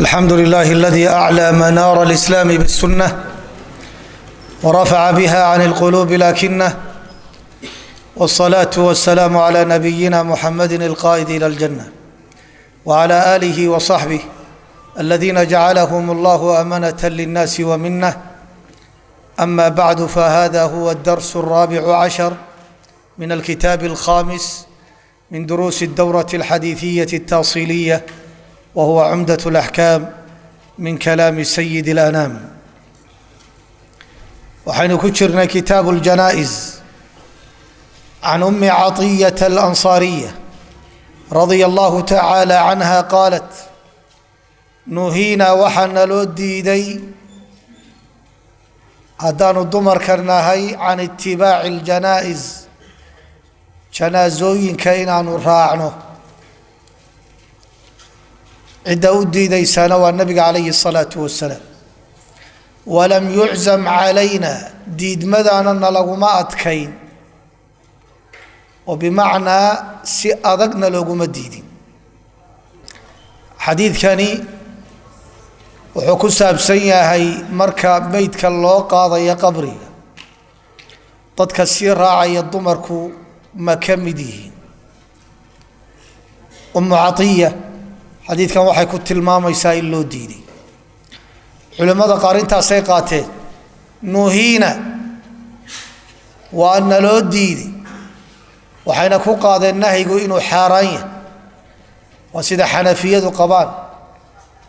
الحمد لله الذي أعلى منار الإسلام بالسنة ورفع بها عن القلوب لكنه، والصلاة والسلام على نبينا محمد القائد إلى الجنة وعلى آله وصحبه الذين جعلهم الله أمانة للناس ومنه. أما بعد، فهذا هو الدرس 14 من الكتاب الخامس من دروس الدورة الحديثية التأصيلية، وهو عمدة الأحكام من كلام سيد الأنام. waxaynu ku jirnay kitaabu الjanaa'iz can أmi caطiyaة الأnصaariية radia allahu taعaalى canha qaalat nuhiinaa waxaa naloo diiday haddaanu dumarka nahay can itibaaci اljanaa'iz, janaasooyinka inaanu raacno. cidda u diidaysaana waa nabiga calayhi الsalaaةu wasalaam. walam yuczam calayna, diidmadaanana laguma adkayn, oo bimacnaa si adagna looguma diidin. xadiidkani wuxuu ku saabsan yahay marka meydka loo qaadayo qabriga, dadka sii raacaya dumarku ma ka mid yihiin. umu caiya xadiidkan waxay ku tilmaamaysaa in loo diiday. culimmada qaar intaasay qaateen, nuhiina waa naloo diiday, waxayna ku qaadeen nahyigu inuu xaaraan yahay. waa sida xanafiyadu qabaan,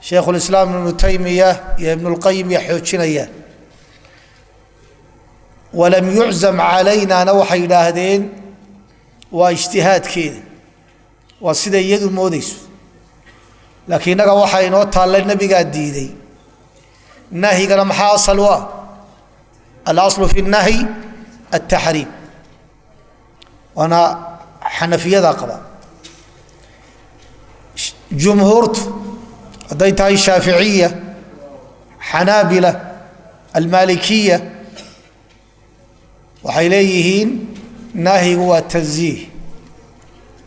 shaykhulislaam ibnu taymiya iyo ibnulqayim ya xoojinayaan. walam yuczam calaynaana waxay yidhaahdeen waa ijtihaadkeeda, waa siday iyadu moodayso. laakiin innaga waxaa inoo taalla nebigaa diiday. nahyigana maxaa asal u ah? alaslu fi nahyi altaxriim, waana xanafiyada qaba. jumhuurtu hadday tahay shaaficiya, xanaabila, almaalikiya, waxay leeyihiin nahyigu waa tanziih,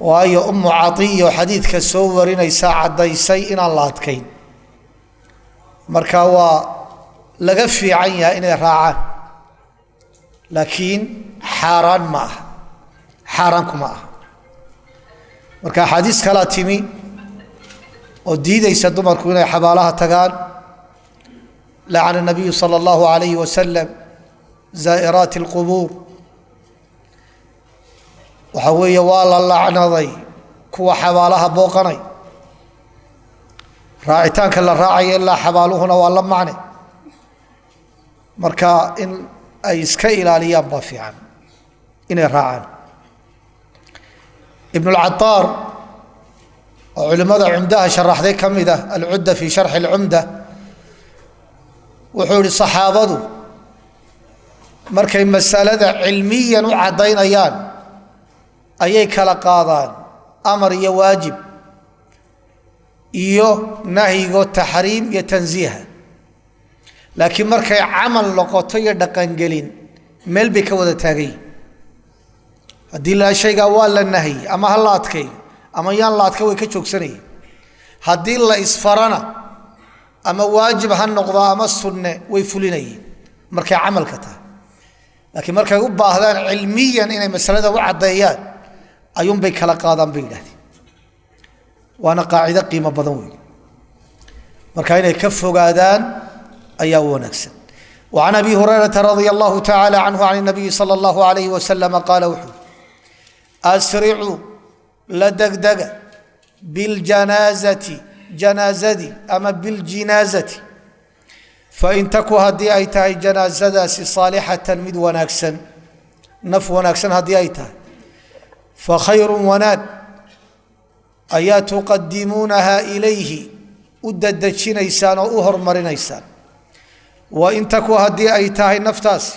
waayo umu caiya oo xadiidka soo warinaysaa caddaysay inaan la adkayn. marka waa laga fiican yahay inay raacaan, laakiin xaaraan ma aha, xaaraankuma aha. marka axaadiis kalaa timi oo diidaysa dumarku inay xabaalaha tagaan. lacana nabiyu sala allahu alayhi wasalam zaa'iraati alqubuur, waxa weeye waa la lacnaday kuwa xabaalaha booqanay. raacitaanka la raacaya ilaa xabaaluhuna waa la macne, marka in ay iska ilaaliyaan baa fiican inay raacaan. ibn اlcataar oo culimmada cumdaha sharaxday ka mid ah, alcudda fi sharxi اlcumda, wuxuu ihi saxaabadu markay masalada cilmiyan u caddaynayaan ayay kala qaadaan amar iyo waajib iyo nahyigo taxriim iyo tansiiha. laakiin markay camal noqoto iyo dhaqangelin, meel bay ka wada taagayin. haddii la shaygaa waa la nahyi ama ha la adkeeyo ama yaan la adka, way ka joogsanayeen. haddii la isfarana ama waajib ha noqdo ama sunne, way fulinayeen markay camalka tahay. laakiin markay u baahdaan cilmiyan inay masalada u caddeeyaan, ayuunbay kala qaadaan bay yidhahdeen. waana qaacido qiimo badan wey, marka inay ka fogaadaan ayaa u wanaagsan. وعن أبي هريرة رضي الله تعالى عنه عن النبي صلى الله عليه وسلم قال وxuu أسرعوا la degdega biاljanaaزati, janaazadii ama biاljinaazati, fain taku haddii ay tahay janaazadaasi saalixatan mid wanaagsan, naf wanaagsan haddii ay tahay, fakhayru wanaag ayaa tuqadimuunaha ilayhi u dadejinaysaan oo u hormarinaysaan. wain taku haddii ay tahay naftaasi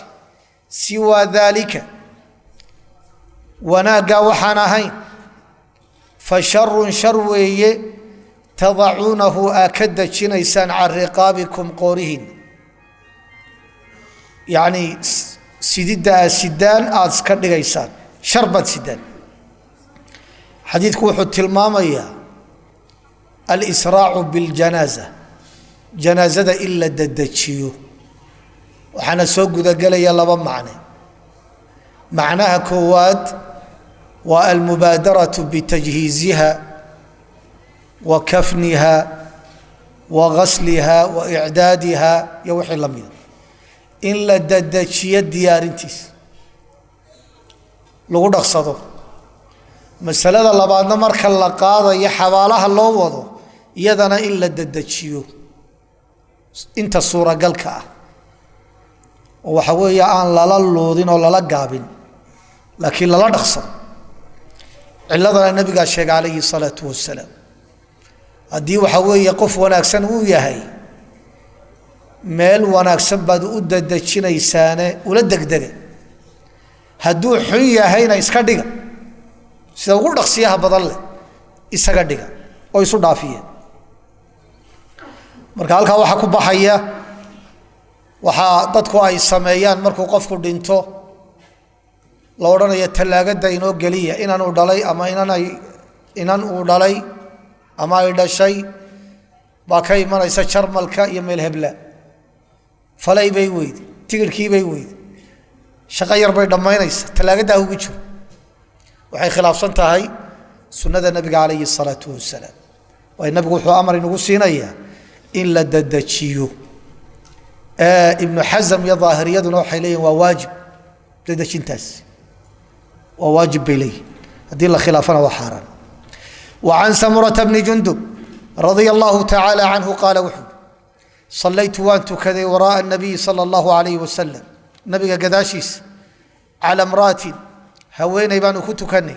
siwaa daalika, wanaaggaa waxaan ahayn, fa sharun shar weeye tadacuunahu aa ka dejinaysaan can riqaabikum qoorihin, yacnii sididda aad sidaan aada iska dhigaysaan, shar baad sidaan. xadiidku wuxuu tilmaamayaa alisraacu biاljanaaza janaazada in la dedejiyo waxaana soo gudagelaya laba macne macnaha koowaad waa almubaadaratu bitajhiiziha wa kafniha wa ghasliha wa i'daadiha iyo wixii la mid in la dedejiyo diyaarintiisa lagu dhaqsado masalada labaadna marka la qaadayo xabaalaha loo wado iyadana in la dedejiyo inta suuragalka ah oo waxa weeye aan lala loodin oo lala gaabin laakiin lala dhaqsado ciladana nabiga sheegay calayhi salaatu wasalaam haddii waxa weeye qof wanaagsan uu yahay meel wanaagsan baad u dedejinaysaane ula degdega hadduu xun yahayna iska dhiga sida ugu dhaqsiyaha badan leh isaga dhiga oo isu dhaafiya marka halkaa waxaa ku baxaya waxaa dadku ay sameeyaan markuu qofku dhinto la odhanayo tallaagada inoo geliya inan uu dhalay ama inan uu dhalay ama ay dhashay baa ka imanaysa jarmalka iyo meel hebla falay bay weyde tigirkii bay weyde shaqo yar bay dhammaynaysa tallaagadaa ugu jiro waxay khilaafsan tahay sunnada nabiga calayhi salaatu wasalaam waayo nabigu wuxuu amar inagu siinayaa in la dedejiyo ibnu xasam iyo daahiriyaduna waxay leeyihin waa waajib dedejintaasi waa waajib bay leeyihin haddii la khilaafana waa xaaraan وعن سمرة بن جندب رضي الله تعالى عنه قال وحو صليت وان تكذي وراء النبي صلى الله عليه وسلم نبي قداشيس على امرأة هوين يبان كنت كني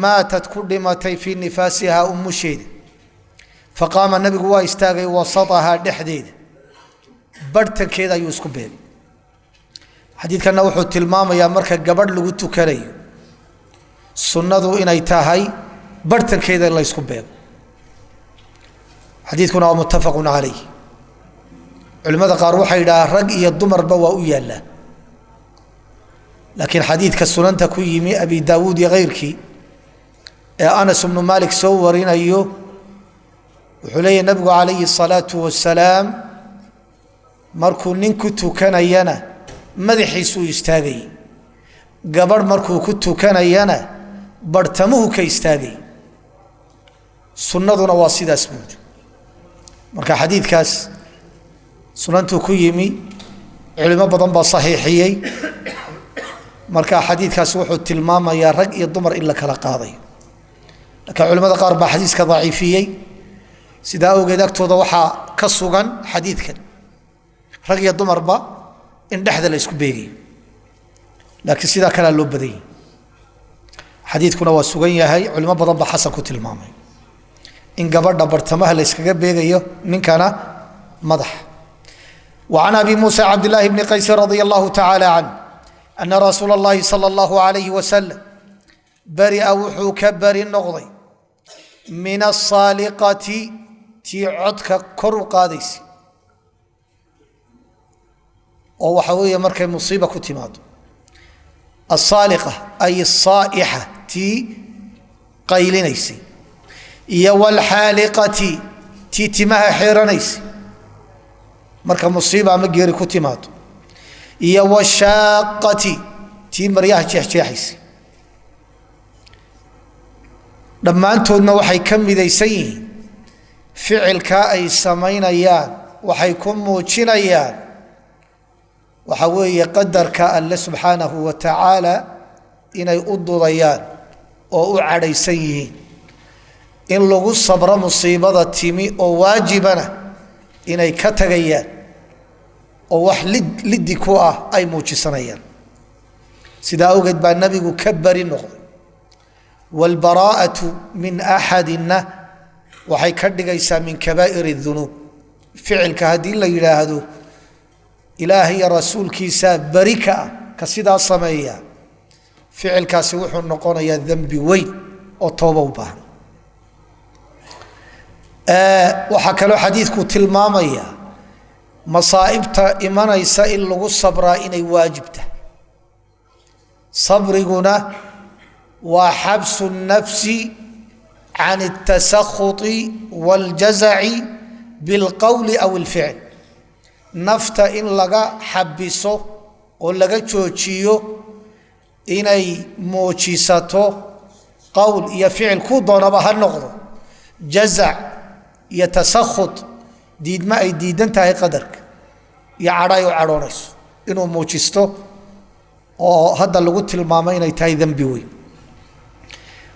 ماتت كل ماتي في نفاسها أم شيد فقام النبي واستاغي وسطها دحديد برتن كذا يوسكو بين حديث كان وحو تلمام يا مركا قبر لغو تكري سنة إن ايتاهي برتن كذا الله يسكو بين حديثنا متفق عليه علماء قالوا حيدا رق الضمر بوا ويالا لكن حديث كالسنن تكويمي أبي داود غيرك أنس بن مالك سورين أيوه وحلي النبي عليه الصلاة والسلام مركو ننكتو كان ينا مدحي سو يستاغي قبر مركو كتو كان ينا برتموه كيستاغي سنة نواصيد اسمود مركا حديث كاس سننتو كيمي علماء بدن با صحيحيي marka xadiidkaas wuxuu tilmaamayaa rag iyo dumar in la kala qaaday laakiin culimada qaar baa xadiiska daciifiyay sida awgeed agtooda waxaa ka sugan xadiidkan rag iyo dumarba in dhexda la isku beegayo laakiin sida kale loo badiyay xadiidkuna waa sugan yahay culimo badan baa xasan ku tilmaamay in gabadha bartamaha la iskaga beegayo ninkana madax وعن أبي موسى عبد الله بن قيس رضي الله تعالى عنه أن رسول الله صلى الله عليه وسلم برئ وحو كبر النغضي من الصالقة تي عدك كرو قاديس وهو حوية مركب مصيبة كتماد الصالقة أي الصائحة تي قيلنيسي والحالقة تي تمها حيرانيسي مركب مصيبة مجيري كتماد iyo washaaqati tii maryaha jeexjeexaysa dhammaantoodna waxay ka midaysan yihiin ficilka ay samaynayaan waxay ku muujinayaan waxa weeye qadarka alle subxaanahu wa tacaala inay u dudayaan oo u cadhaysan yihiin in lagu sabro musiibada timi oo waajibana inay ka tagayaan oo wax liddi ku ah ay muujisanayaan sidaa awgeed baa nabigu ka bari noqday walbaraa'atu min axadina waxay ka dhigaysaa min kabaa'ir dunuub ficilka haddii la yidhaahdo ilaahay iyo rasuulkiisaa bari ka ah ka sidaa sameeya ficilkaasi wuxuu noqonayaa dembi weyn oo tooba u baahan waxaa kaloo xadiidku tilmaamaya مصائبتا إيمانيسا إن لغو صبرا إني واجبتا صبرنا وحبس النفس عن التسخط والجزع بالقول أو الفعل نفت إن لغا حبسو ولغا جوجيو إني موجيساتو قول يفعل كودونا بها النقض جزع يتسخط ديد ما أي ديدن تاهي قدرك يعرايو عرونيس إنو موجيستو هذا اللي قلت المامين أي تاهي ذنبي وين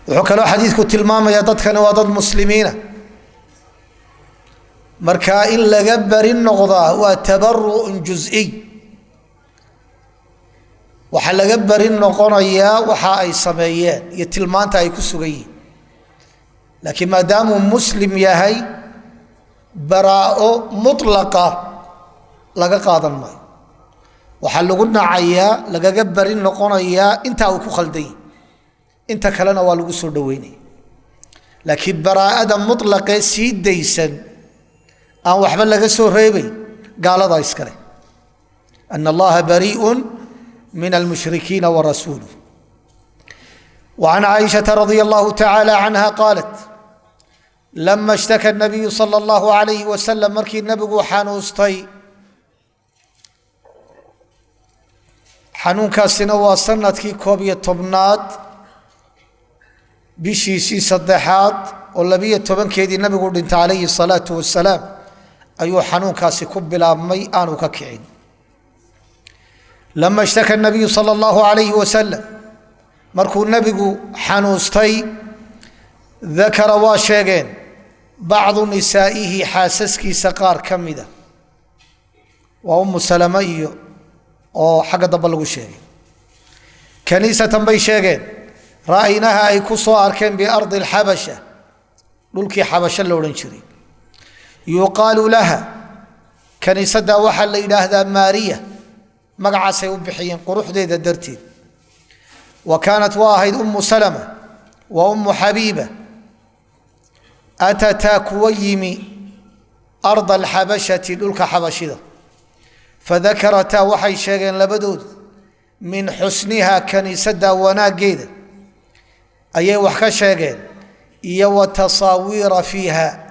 وحكالو حديثكو تلماما يددك نوادد مسلمين marka in laga bari noqdo waa tabarru juz'i waxa laga bari noqonaya waxa ay sameeyeen iyo tilmaanta ay ku sugayeen laakiin maadaama muslim yahay baraa'o mutlaqa laga qaadan maayo waxa lagu nacaya laga bari noqonaya inta uu ku khalday inta kalena waa lagu soo dhaweynay laakiin baraa'ada mutlaqa si daysan أن وحبل لك سوريبي قال هذا إسكاله أن الله بريء من المشركين ورسوله وعن عائشة رضي الله تعالى عنها قالت لما اشتكى النبي صلى الله عليه وسلم مركي النبي حانوستي حنون كاسنا وصلت كي كوبية طبنات بشيسي صدحات واللبية طبن كيدي النبي قلت انت عليه الصلاة والسلام أيو حنون كاسي كبلا مي آنو ككعين لما اشتكى النبي صلى الله عليه وسلم مركو النبي حنوستي ذكر واشيغين بعض نسائه حاسسكي سقار كمدة وأم سلمي أو حق دبلغو شيغين كنيسة بي شيغين رأيناها أي كسو أركين بأرض الحبشة للكي حبشة لورنشري يقال لها كنيسة وحل إله ذا مارية مقع سيوبحيين قروح دي درتين وكانت واحد أم سلمة وأم حبيبة أتتا كويمي أرض الحبشة للك حبشة فذكرتا وحي شيئا لبدود من حسنها كنيسة وناقيدة أي وحكا شيئا يو تصاوير فيها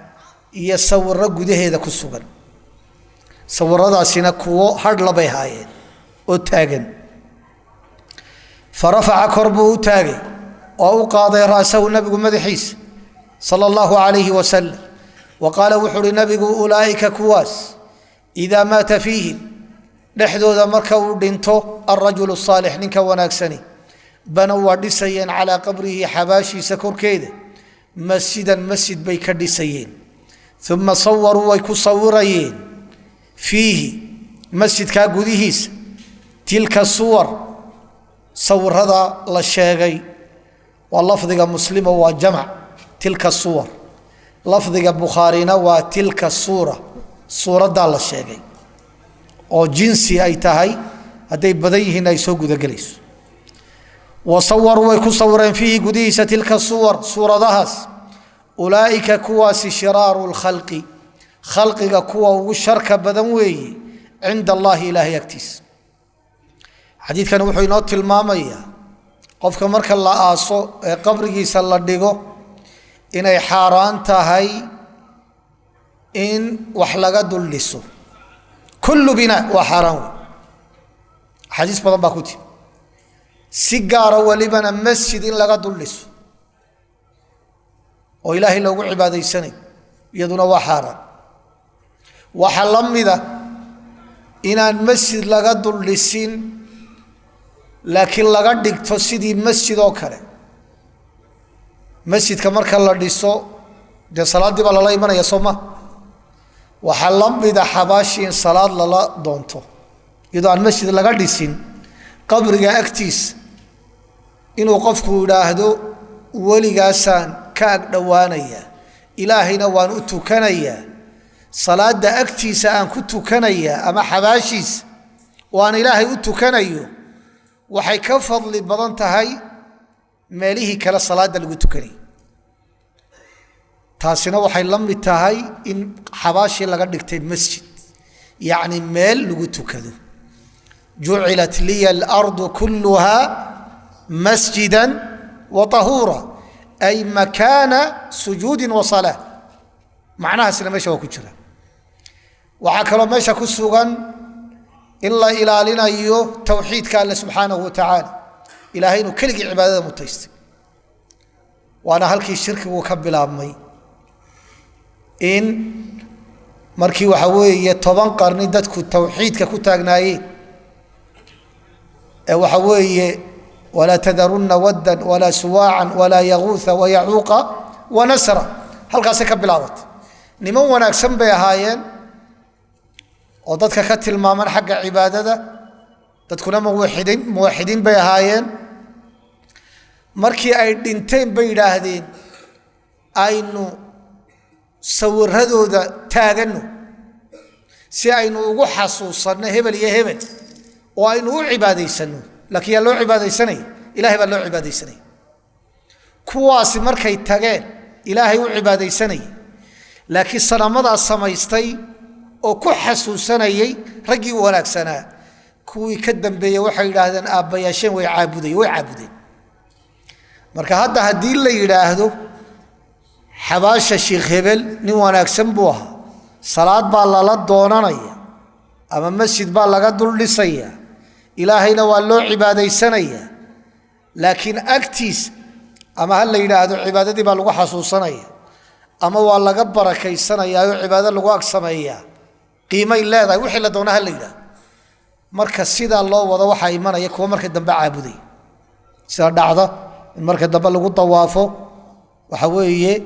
يصور قده هذا كسوغن صور هذا سينكو هرد لبي هاي وتاغن فرفع كربه تاغي وأوقاض رأسه النبي مدحيس صلى الله عليه وسلم وقال وحر النبي أولئك كواس إذا مات فيهم نحدو ذا مركو دينتو الرجل الصالح نك وناكسني بنوا دسيين على قبره حباشي سكر كيده مسجدا مسجد بيك دسيين ثم صوروا ويكصورين فيه مسجد كاغوديهيس تلك الصور صور هذا للشيغي واللفظ مسلم وجمع تلك الصور لفظ بخارينا وتلك الصورة صورة دال الشيغي او جنسي اي تهي هدي بديهن اي سو غدغليس وصوروا ويكصورين فيه غديس تلك الصور صورة دهس أولئك كواس شرار الخلق خلقك كوا وشرك بدنوي عند الله إله يكتس حديث كان وحي نوت المامية قفك مرك الله آسو قبرك صلى الله إن حاران تهي إن وحلق دلسو كل بناء وحرام حديث بدن باكوتي سيجارة ولبنا مسجد إن لقى دلسو وإلهي لو عبادي سنة يدنا وحارا وحلم ذا إن المسجد لقد اللسين لكن لقد تفسدي المسجد أوكره مسجد كمرك الله ديسو دي صلاة دي بالله يمنى يصوم وحلم ذا حباشين صلاة للا دونتو يدو المسجد لقد ديسين قبر أكتيس إنه قفكو داهدو ولي قاسان كاك دوانيا إلهينا وان أتو كنيا صلاة دا أكتيس أن كنتو كنيا أما حباشيس وان إلهي أتو كنيو وحي كفضل بدنتهاي ماليه كلا صلاة دا لغتو كني تاسنا وحي لم تهاي إن حباشي لغد دكتين مسجد يعني مال لغتو كذو جعلت لي الأرض كلها مسجدا وطهورا أي مكان سجود وصلاة معناها سلمة شو كجرا وحكى ماشا كسوغان إلا إلى لنا أيو توحيد كالله سبحانه وتعالى إلهين كل عبادة متيست وأنا هلكي الشرك وكبل أمي إن مركي وحوي طبعا قرني دتك التوحيد ككتاجناي وحوي ولا تذرن ودا ولا سواعا ولا يغوث ويعوق ونسرا هل قاسك بلاوت نمو وناكسن بهايين ودتك كتل ما من حق عبادة تدخلنا موحدين بهايين مركي أي دينتين بيراهدين أينو صور هذو ذا تاجنو سأينو وحصوصنا هبل يهبل وأينو عبادة سنو لكن يلو عبادة سنة إلهي بلو عبادة سنة كواس مركي تاجن إلهي وعبادة سنة لكن صنمضى السمايستي أو كحصوصنا رجي ولاك سنة كوي كدم بيا وحي لهذا أب يشين ويعبدين marka hadda hadii la yiraahdo xabaasha sheekh hebel nin wanaagsan buu ahaa salaad baa la doonanaya ama masjid baa laga dul dhisaya ilaahayna waa loo cibaadeysanaya laakiin agtiis ama hal la yiraahdo cibaadadii baa lagu xasuusanaya ama waa laga barakaysanaya oo cibaadada lagu agsameeya qiimay leedahay wixii la doonaha la yiraahdo marka sida loo wado waxa imanaya kuwa marka dambe caabuday sida dhacda marka daba lagu tawaafo waxa weeye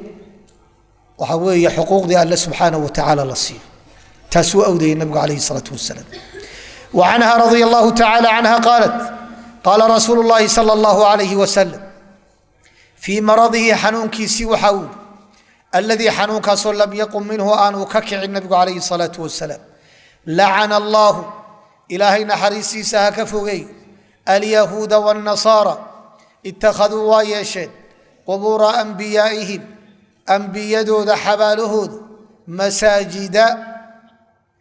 xuquuqdi Allah subhanahu wa ta'ala la siiyo taasuu awday nabiga alayhi salatu wassalam wa anha radiyallahu ta'ala anha qalat qala rasulullah sallallahu alayhi wa sallam fi maradihi hanunkiisi waxa alladhi hanunka lam yaqum minhu an ukaki nabiga alayhi salatu wassalam la'ana Allah ilahina harisiisa ka fogay al yahuda wan nasara اتخذوا وايشين قبور أنبيائهم أنبيادو ذا حبالهو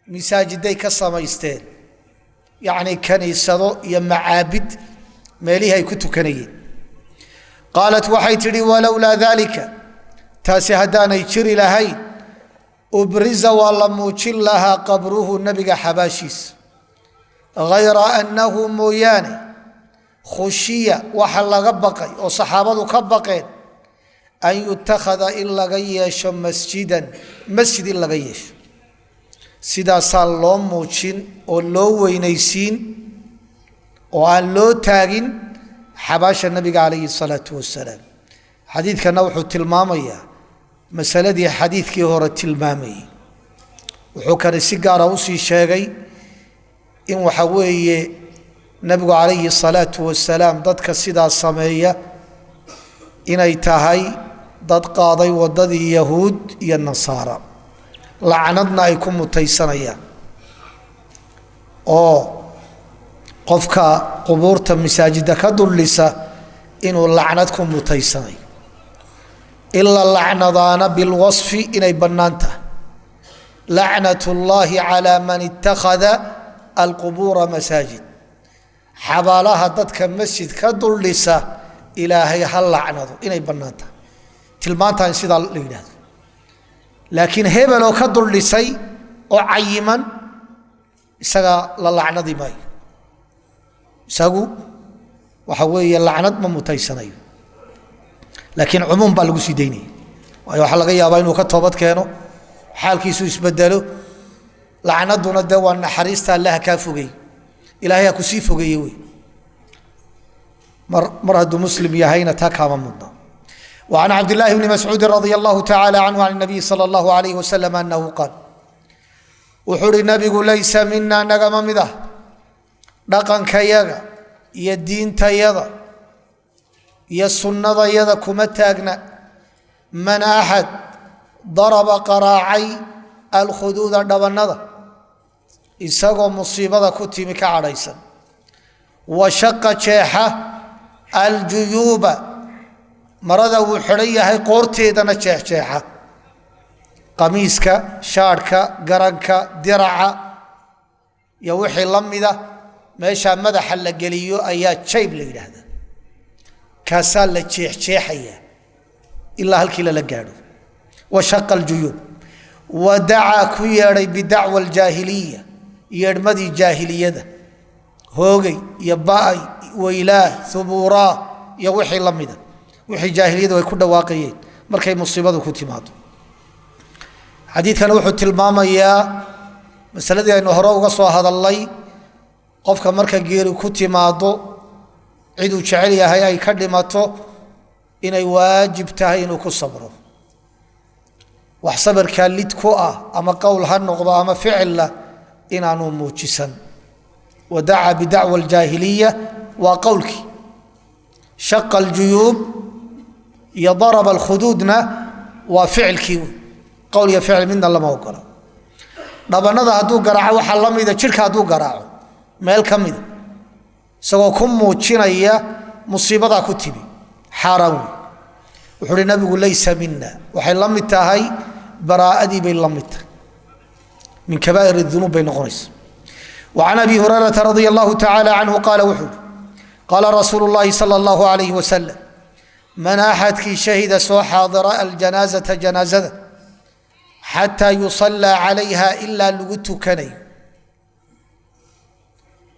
مساجدي كالصميستين يعني كنيسة يما عابد ماليها يكتو كنيين قالت وحيتري ولولا ذلك تاسي هدانا يتشري لهي أبرز والله موشل لها قبره النبي حباشيس غير أنه موياني خشية وحل غبقي وصحابته كبقين أن يتخذ إلا غيش مسجدا مسجد إلا غيش سيدا صالون موشين ولو وينيسين وأن لو تاغين حباش النبي عليه الصلاة والسلام حديث كان نوح التلمامية مسألة دي حديث كي هو التلمامي وحكر السيجارة وصي شاغي إن وحوي نبي عليه الصلاة والسلام ضدك السيدة الصمية إن يتهي ضد قاضي وضد يهود يا النصارى لعنتنا يكون متيسنيا أو قفك قبورة مساجدك دلسة إنه لعنتكم متيسني إلا اللعنضان بالوصف إن يبنانته لعنة الله على من اتخذ القبور مساجد حبالها ضدك مسجد كدلسة إلهي هل لعنه إني بنانته تلمانتا ينسيد الله لكن هبلو كدلسي وعيما إساقا للعنة ماي إساقو وحوي اللعنة ممتيساني لكن عموم بالغو سيديني وأيو حلقا يابين وكتوبت كانوا حال كيسو يسبدلو لعنة دون الدوان حريستا الله كافوغي إلهي كسيفه جيوي مرهد مسلم يهينا تاكا ممضى وعن عبد الله بن مسعود رضي الله تعالى عنه عن النبي صلى الله عليه وسلم أنه قال وحر النبي ليس منا نغم مده دقن كيغا يدين تيغا يسنة يغا كمتاغنا من أحد ضرب قراعي الخدود دبنده isagoo musiibada ku timi ka cadhaysan wa shaqqa jeexa aljuyuuba marada uu xidhan yahay qoorteedana jeexjeexa qamiiska shaarka garanka diraca iyo wixii la mida meesha madaxa la geliyo ayaa jayb la yiraahdaa kaasaa la jeexjeexaya ilaa halkii la gaadho wa shaqqa aljuyuub ودعا كيري بدعوى الجاهلية يرمدي جاهلية هوغي يباي ويلاه ثبورا يوحي لمده وحي جاهلية ويكون واقعيين مركي مصيبة كتماده حديث كان وحو تلماميا مسألة أنه هراء قصوى هذا الله قفك مركا جيري كتماده عيدو جعليا هيا يكلماته إنه واجب تهي إنه كصبره وحصبر كان لدكوة أما قول هالنقضة أما فعل إنه موجسا ودعا بدعوى الجاهلية وقولك شق الجيوب يضرب الخدودنا وفعل كيو قول يا فعل من الله ما وقرأ دبنada haduu garaaco waxa lamida jirka haduu garaaco meel kamid isagoo ku muujinaya musiibada ku tibi xaraam wuxuu nabigu laysa minna waxay lamid tahay baraa'adi bay lamid min kabaa'ir adh-dhunub bay noqonays وعن ابي هريره رضي الله تعالى عنه قال وحو قال رسول الله صلى الله عليه وسلم من احد كي شهد سو حاضر الجنازه جنازه حتى يصلى عليها إلا لغتكني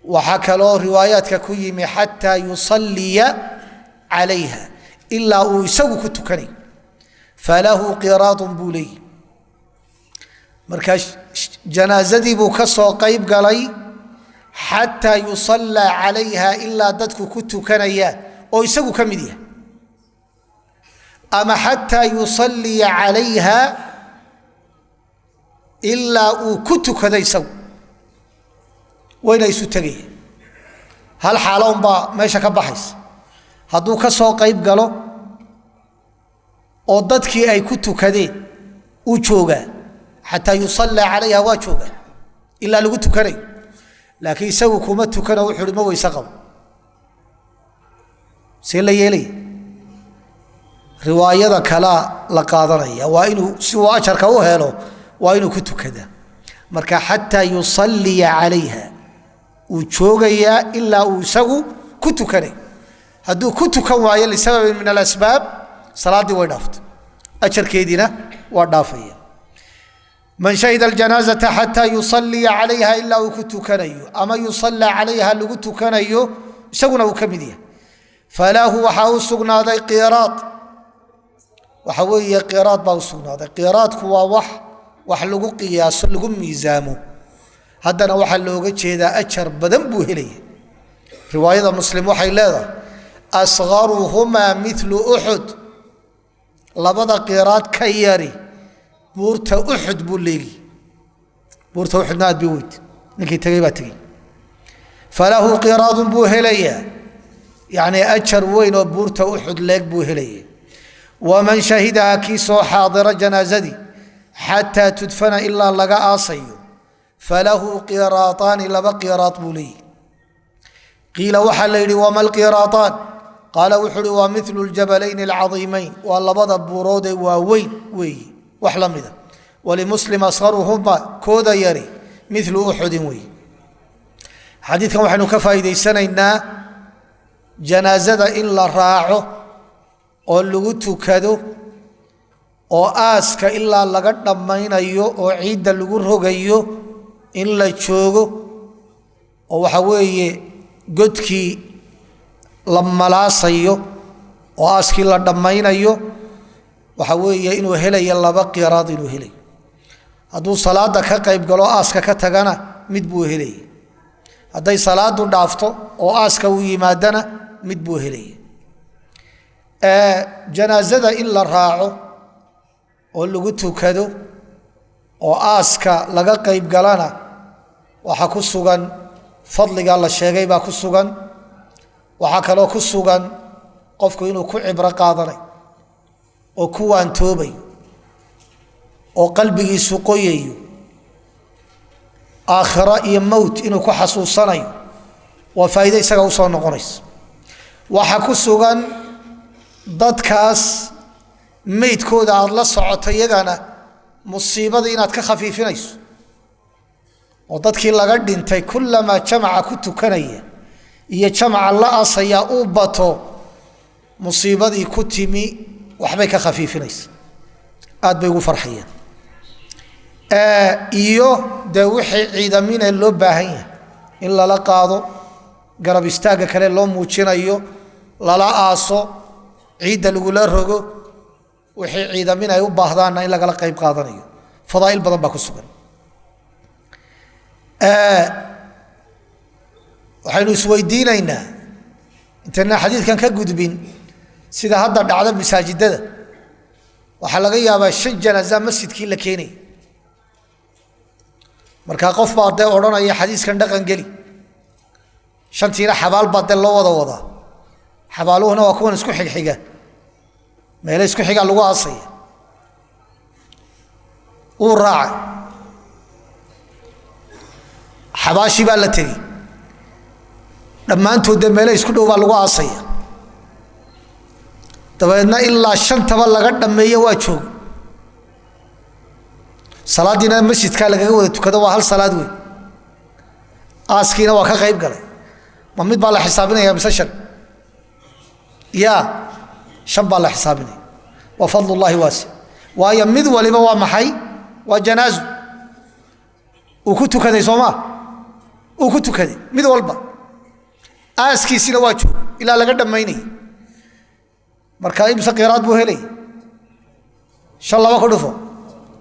وحكى له روايات كويمي حتى يصلي عليها إلا يسوك تكني فله قراط بولي مركز جنازتي بكسو قيب قالي حتى يصلى عليها إلا دتك كتكني أو يسوك كمدية أما حتى يصلي عليها إلا وكتو كذا يسوي وين يسوتجي هل حالهم با ماشى كبحث هذو كسو قيب قالوا أودتك أي كتو كذا وشوجا حتى يصلى عليها وشوجا إلا لو كتو كذا لكن يسوي كمتو كذا وحرمه ويسقم سيلا يلي رواية كلا لقاضرية وإنه سوى أشر كوهلو وإنه كتو كذا مركا حتى يصلي عليها وشوغيا إلا وسغو كتو كذا هدو كتو كوايا لسبب من الأسباب صلاة ودافت أشر كيدنا ودافية من شهد الجنازة حتى يصلي عليها إلا وكتو كنيو أما يصلى عليها لكتو كنيو سغنا وكمدية فلا هو حاوسغنا ذي قيراط وحوي قيراط باوسغنا ذي قيراط هو wax lagu qiyaaso lagu miisaamo hadana waxa looga jeedaa ajar badan buu helay riwaayada muslim waxay leedahay asgharuhuma mithlu uhud labada qiraad ka yari buurta uhud buu leeyahay buurta uhud naad bi weyd ninkii tagay baa tagay falahu qiraad buu helaya yani ajar weyn oo buurta uhud leeg buu helay waman shahidaha ki soo xaadira janaazadi حتى تدفن إلا لقى آصي فله قيراطان لبا قيراط بولي قيل وحليل وما القيراطان قال وحل ومثل الجبلين العظيمين والله بضى برود ووين وي وحلم ذا ولمسلم أصغرهما كودا يري مثل أحد وي حديث كما حنو كفايدة السنة إن جنازة إلا راعه ولغتو كدو oo aaska ilaa laga dhamaynayo oo ciid lagu rogayo in la joogo oo waxa weeye godkii la malaasayo oo aaskii la dhamaynayo waxa weeye inuu helayo laba qiraad inuu helay haduu salaada ka qayb galo aaska ka tagana mid buu helay haday salaadu dhaafto oo aaska uu yimaadana mid buu helay janaazada in la raaco oo lagu tukado oo aaska laga qayb galana waxa ku sugan fadliga la sheegay baa ku sugan waxa kale oo ku sugan qofku inuu ku cibra qaadanay oo ku waantoobay oo qalbigiisu qoyayo aakhira iyo mawt inuu ku xasuusanayo waa faa'iido isaga u soo noqonaysa waxa ku sugan dadkaas meydkooda aad la socoto iyagana musiibada inaad ka khafiifinayso oo dadkii laga dhintay kullama jamaca ku tukanaya iyo jamaca la asaya u bato musiibadii ku timi waxbay ka khafiifinaysa aad bay ugu farxayeen iyo de wixii ciidamina loo baahan yahay in lala qaado garab istaaga kale loo muujinayo lala aaso ciida lagu la rogo wixii ciidamina ay u baahdaan in laga qayb qaadanayo fadaa'il badan baa ku sugan waxaynu isweydiinaynaa intana xadiidkan ka gudbin sida hadda dhacda masaajidada waxa laga yaabaa 5 janaaza masjidkii la keenay marka qof baa de oranaya xadiiskan dhaqan gali shantiina xabaal baa de loo wada xabaaluhuna waa kuwan isku xigxiga meel isku xiga lagu aasay uu raac xabaashi baa la tagay dhammaantood de meel isku dhow baa lagu aasay dabeedna ilaa 5 taba laga dhameeyo waa joog salaadina masjidka laga wada tukado waa hal salaad weey aaskiina waa ka qayb galay ma mid baa la xisaabinaya mise shan ya shan baa la xisaabinaya wa fadlullahi wasi waayo mid waliba waa maxay waa janaazo uu ku tukaday Soomaa uu ku tukaday mid walba aaskiisina waa joog ilaa laga dhameynay marka imsa qiraad buu helay shan laba ku dhufo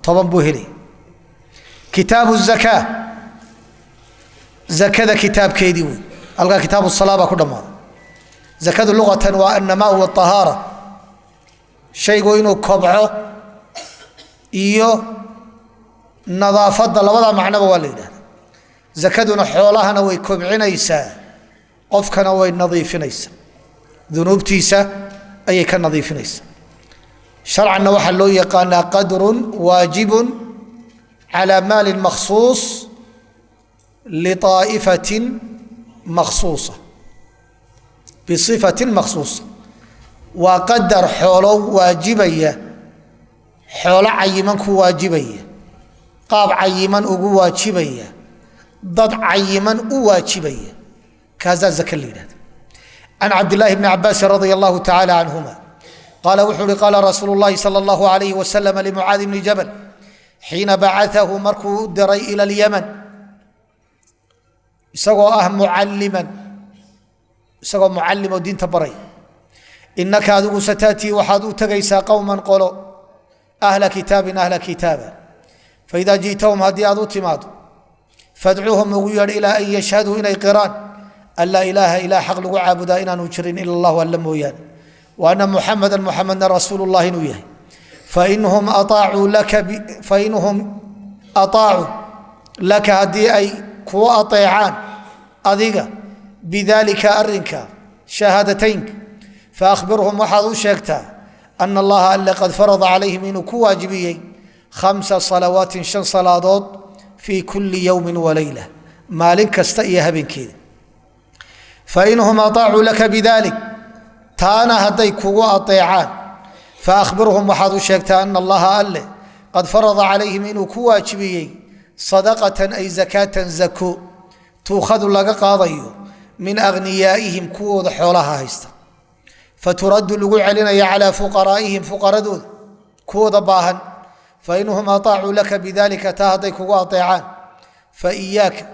10 buu helay كتاب الزكاة زكاة كتاب كيدي ألقى كتاب الصلاة كلما زكاة لغة والنماء والطهارة شيء إنه كبعه إيو نظافة لوضع معنى والده زكاة حولها نوي كبعنا يسا قفك نوي نظيف نيسا ذنوب تيسا أي كان نظيف نيسا شرعا نوحا لو يقانا قدر واجب على مال مخصوص لطائفة مخصوصة بصفة مخصوصة وقدر حوله واجبية حول عيمن كو واجبية قاب عيمن أو واجبية ضد عيمن أو واجبية كذا زكالينا عن عبد الله بن عباس رضي الله تعالى عنهما قال وحول قال رسول الله صلى الله عليه وسلم لمعاذ بن جبل حين بعثه مركو دري إلى اليمن سقوا معلم ودين تبري إنك هذو ستاتي وحادو تغيسا قوما قولوا أهل كتاب فإذا جئتهم هدي أذو تمادوا فادعوهم وغير إلى أن يشهدوا إلى قران أن لا إله إلا حق لغو عابدا إنا نجرين إلا الله وألم ويان وأن محمد رسول الله نويه فإنهم أطاعوا لك هدي أي كو أطيعان أذيك بذلك أرنك شهادتين فأخبرهم وحاضوا شيكتا أن الله ألا قد فرض عليهم إنه كو واجبيين 5 صلوات 5 صلوات في كل يوم وليلة مالك استئيها بنكيد فإنهم أطاعوا لك بذلك تانا هدي كو أطيعان فأخبرهم وحاضوا شيكتا أن الله ألا قد فرض عليهم إنه كو واجبيين صدقة أي زكاة زكو تأخذ لك قاضي من أغنيائهم كو حولها هيستا فترد لغو علينا على فقرائهم فقردود كو ضباهن فإنهم أطاعوا لك بذلك تهدي كو أطيعان فإياك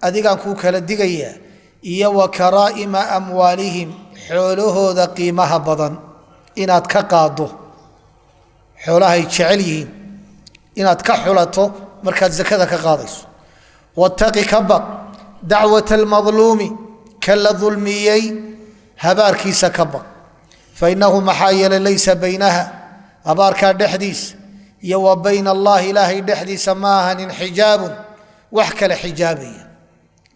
أذيقان كو كالدقيا إيا وكرائم أموالهم حوله ذا قيمها بضن إناد كقاضو حولها يتشعليهم إناد كحولته مركز زكاة كقاضيس واتقي كبق دعوة المظلوم كلا ظلميي هبار كيس كبق فإنه محايل ليس بينها هبار كان دحديس يو بين الله إلهي دحديس ماهن حجاب وحكى لحجابية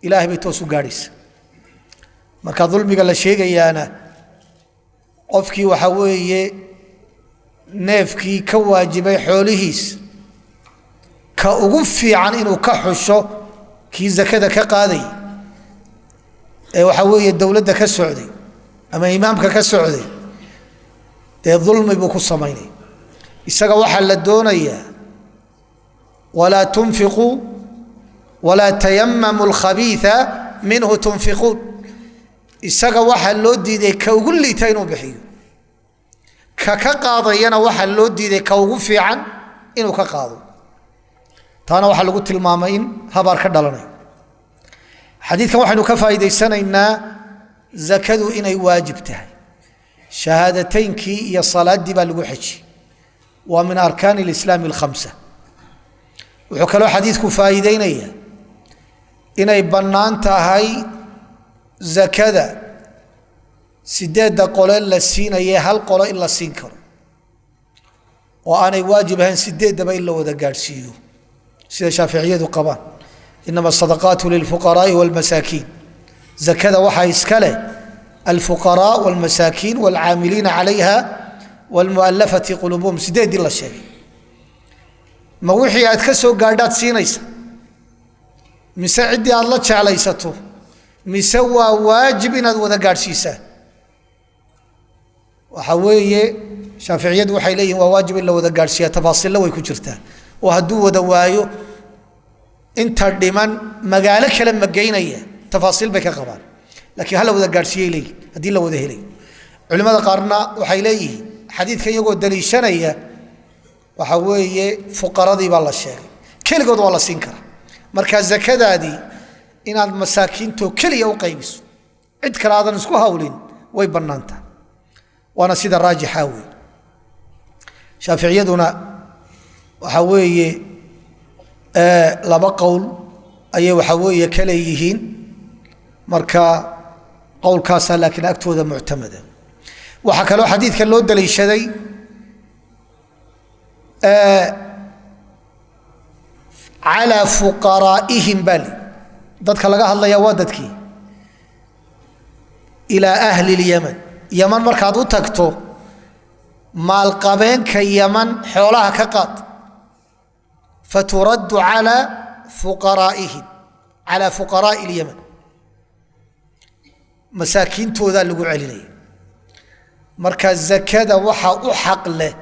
إلهي بيتوسو قاريس مركز ظلمي قال الشيء يانا قفكي وحوي نيفكي كواجبي حوليهيس كأغفي عن إنه كحشو كي زكاة كقاضي وحوي الدولة كالسعودي أما إمامك كالسعودي الظلم بكو الصميني إساق وحل الدونية ولا تنفقوا ولا تيمموا الخبيث منه تنفقون إساق وحل لودي دي كوغل لي تينو بحيو كقاضينا وحل لودي دي كوغفي عن إنه كقاضي taana waxa lagu tilmaamay in habaar ka dhalanayo xadiidkan waxaynu ka faa'iideysanaynaa zakadu inay waajib tahay shahaadateynki iyo salaadii baa lagu xiji waa min arkaan alislaam alkhamsa wuxuu kaloo xadiidku faa'iideynaya inay bannaan tahay zakada sideedda qole la siinaye hal qolo in la siin karo oo aanay waajib ahayn sideeddaba in la wada gaadhsiiyo sida shaaficiyadu qabaan inama asadaqaatu lilfuqaraa'i walmasaakiin zakada waxaa iska leh alfuqaraa walmasaakiin walcaamiliina calayha walmu'allafati quluubuhum sideeddii la sheegay ma wixii aad ka soo gaadhaad siinaysa mise ciddii aad la jeclaysato mise waa waajib inaad wada gaadhsiisaa waxa weeye shaaficiyadu waxay leeyihin waa waajib in la wada gaadhsiiyaa tafaasiilla way ku jirtaa oo hadduu wada waayo inta dhiman magaalo kale ma geynaya tafaasiil bay ka qabaan laakiin hala wada gaadhsiiyay leeyihin haddii la wada helayo culimmada qaarna waxay leeyihiin xadiidkan iyagoo daliishanaya waxa weeye fuqaradii baa la sheegay keligood waa la siin karaa marka zakadaadii inaad masaakiintoo keliya u qaybiso cid kale aadan isku hawlin way bannaantaha waana sida raajixa wey shaaficiyaduna waxa weeye laba qowl ayay waxa weeye ka leeyihiin marka qowlkaasaa laakiin agtooda muctamada waxaa kaloo xadiidkan loo daliishaday calaa fuqaraa'ihim baa li dadka laga hadlayaa waa dadkii ilaa ahli lyaman yaman markaad u tagto maalqabeenka yaman xoolaha ka qaad faturaddu calaa fuqaraa'ihim calaa fuqaraa'i lyaman masaakiintoodaa lagu celinaya marka zakada waxaa u xaq leh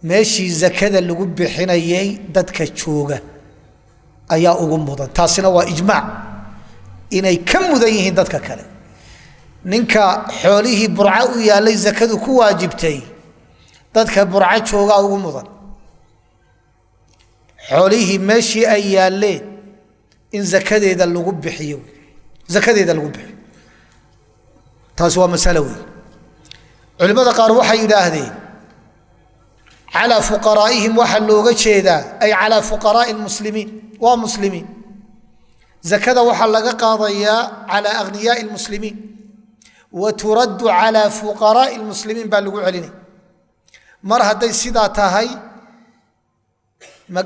meeshii zakada lagu bixinayay dadka jooga ayaa ugu mudan taasina waa ijmaac inay ka mudan yihiin dadka kale ninka xoolihii burco u yaallay zakadu ku waajibtay dadka burco joogaa ugu mudan xoolihii meeshii ay yaalleen in zakadeeda lagu bixiyo taasi waa masalo wey culimmada qaar waxay yidhaahdeen calaa fuqaraa'ihim waxaa looga jeedaa ay calaa fuqaraa'i lmuslimiin waa muslimiin zakada waxaa laga qaadayaa calaa aghniyaa'i lmuslimiin wa turaddu calaa fuqaraa'i lmuslimiin baa lagu celinaya mar hadday sidaa tahay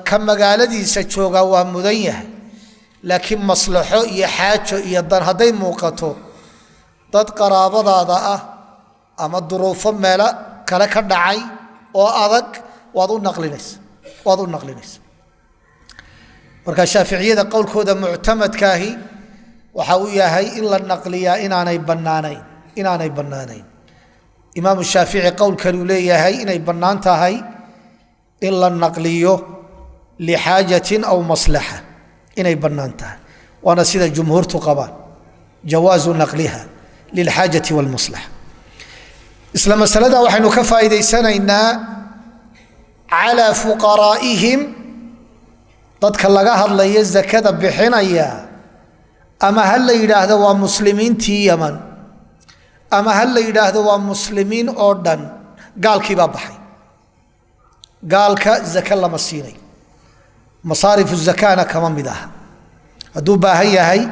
ka magaaladiisa joogaa waa mudan yahay laakiin maslaxo iyo xaajo iyo dan hadday muuqato dad qaraabadaada ah ama duruufo meelo kale ka dhacay oo adag waad u naqlinaysa marka shaaficiyada qowlkooda muctamadkaahi waxa uu yahay in la naqliyaa inaanay bannaanayn imaamu shaafici qowlkanuu leeyahay inay bannaan tahay in la naqliyo lixaajatin aw maslaxa inay bannaan tahay waana sida jumhuurtu qabaan jawaazu naqliha lilxaajati walmaslaxa isla masalada waxaynu ka faa'iidaysanaynaa calaa fuqaraa'ihim dadka laga hadlaya zakada bixinaya ama ha la yidhaahdo waa muslimiintii yaman ama ha la yidhaahdo waa muslimiin oo dhan gaalkii baa baxay gaalka zaka lama siinay masaarifu zakana kama mid aha hadduu baahan yahay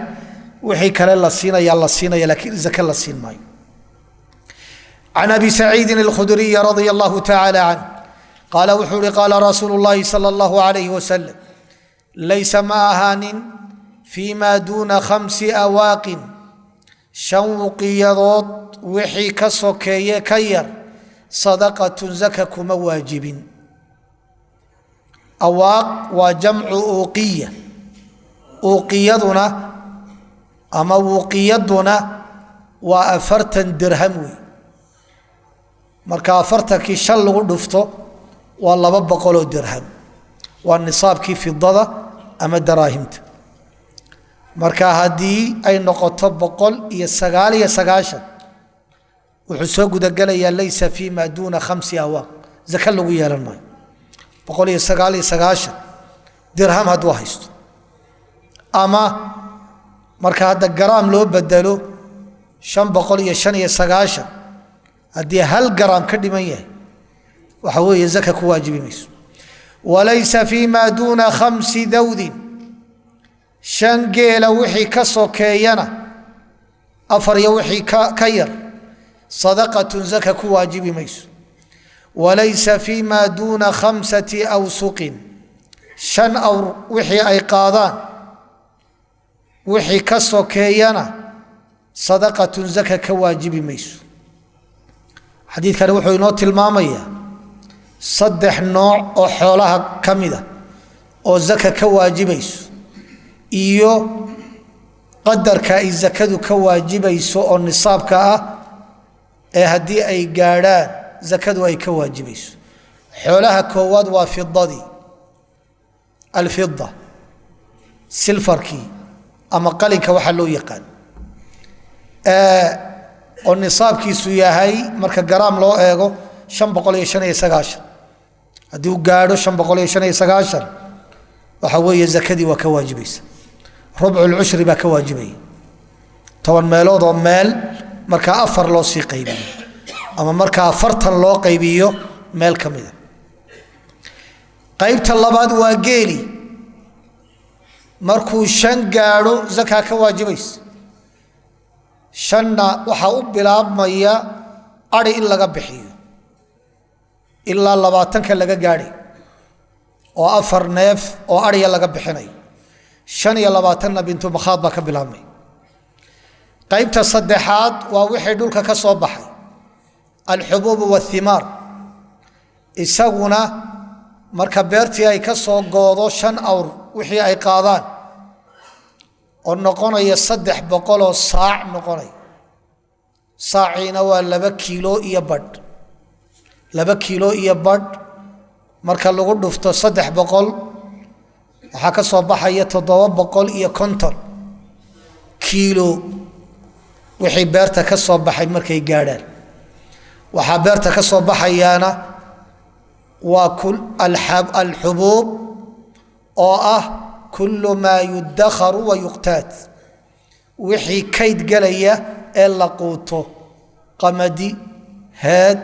wixii kale la siinaya laakiin zaka la siin maayo can abi saciidin alkhudriyi radia allahu tacaala canh qaala wuxuu uhi qaala rasuulu llahi sala allahu alayhi wasalam laysa ma ahaanin fii maa duuna 5 awaaqin 5 wuqiyadood wixii ka sokeeye ka yar sadaqatun zaka kuma waajibin awaaq waa jamcu uuqiya uuqiyaduna ama wuqiyaduna waa 40 dirham wey marka 40kii 5 lagu dhufto waa 200 dirham waa nisaabkii fidada ama daraahimta marka haddii ay noqoto 199 wuxuu soo gudagalayaa laysa fii maa duuna 5 awaaq zaka lagu yeelan maayo 199 dirham hadduu haysto ama marka hadda garaam loo bedelo 595 haddii 1 garaam ka dhiman yahay waxa weeye zaka ku waajibi mayso walaysa fima duna 5 dawd shan geela wixii ka sokeeyana afar iyo wixii ka yar sadaqatun zaka ku waajibi mayso walaysa fima duna 5 awsuq shan awr wixii ay qaadaan wixii ka sokeeyana sadaqatun zaka ka waajibi mayso xadiidkani wuxuu inoo tilmaamayaa 3 nooc oo xoolaha kamida oo zaka ka waajibayso iyo qadarka ay zakadu ka waajibayso oo nisaabka ah ee haddii ay gaadhaan zakadu ay ka waajibayso xoolaha koowaad waa fidadii alfida silfarkii ama qalinka waxa loo yaqaan oo nisaabkiisu yahay marka garaam loo eego 595 haddii uu gaadho 595 waxa weeye zakadii waa ka waajibaysa ربع العشر با كواجبي طبعا ميلودو ميل marka afar loo sii qaybiyo ama marka afartan loo qaybiyo meel kamida qaybta labaad waa geeli markuu 5 gaadho zakaa ka waajibaysa shanna waxa u bilaabmaya ari in laga bixiyo ilaa 20 laga gaadhay oo afar neef oo ari laga bixinayo 25 bintu makhaad ba ka bilaabmay qaybta saddexaad waa wixii dhulka ka soo baxay alxubub wathimar isaguna marka beertii ay ka soo goodo 5 awr wixii ay qaadaan oo noqonaya 300 oo saac noqonay saacina waa 2 kiilo iyo badh 2 kiilo iyo badh marka lagu dhufto 300 waxa ka soo baxaya 750 kiilo wixii beerta ka soo baxay markay gaadhaan waxa beerta ka soo baxayana waa kul alhubub oo ah kullu ma yudakharu wa yuqtat wixii kayd galaya ee la quuto qamadi haad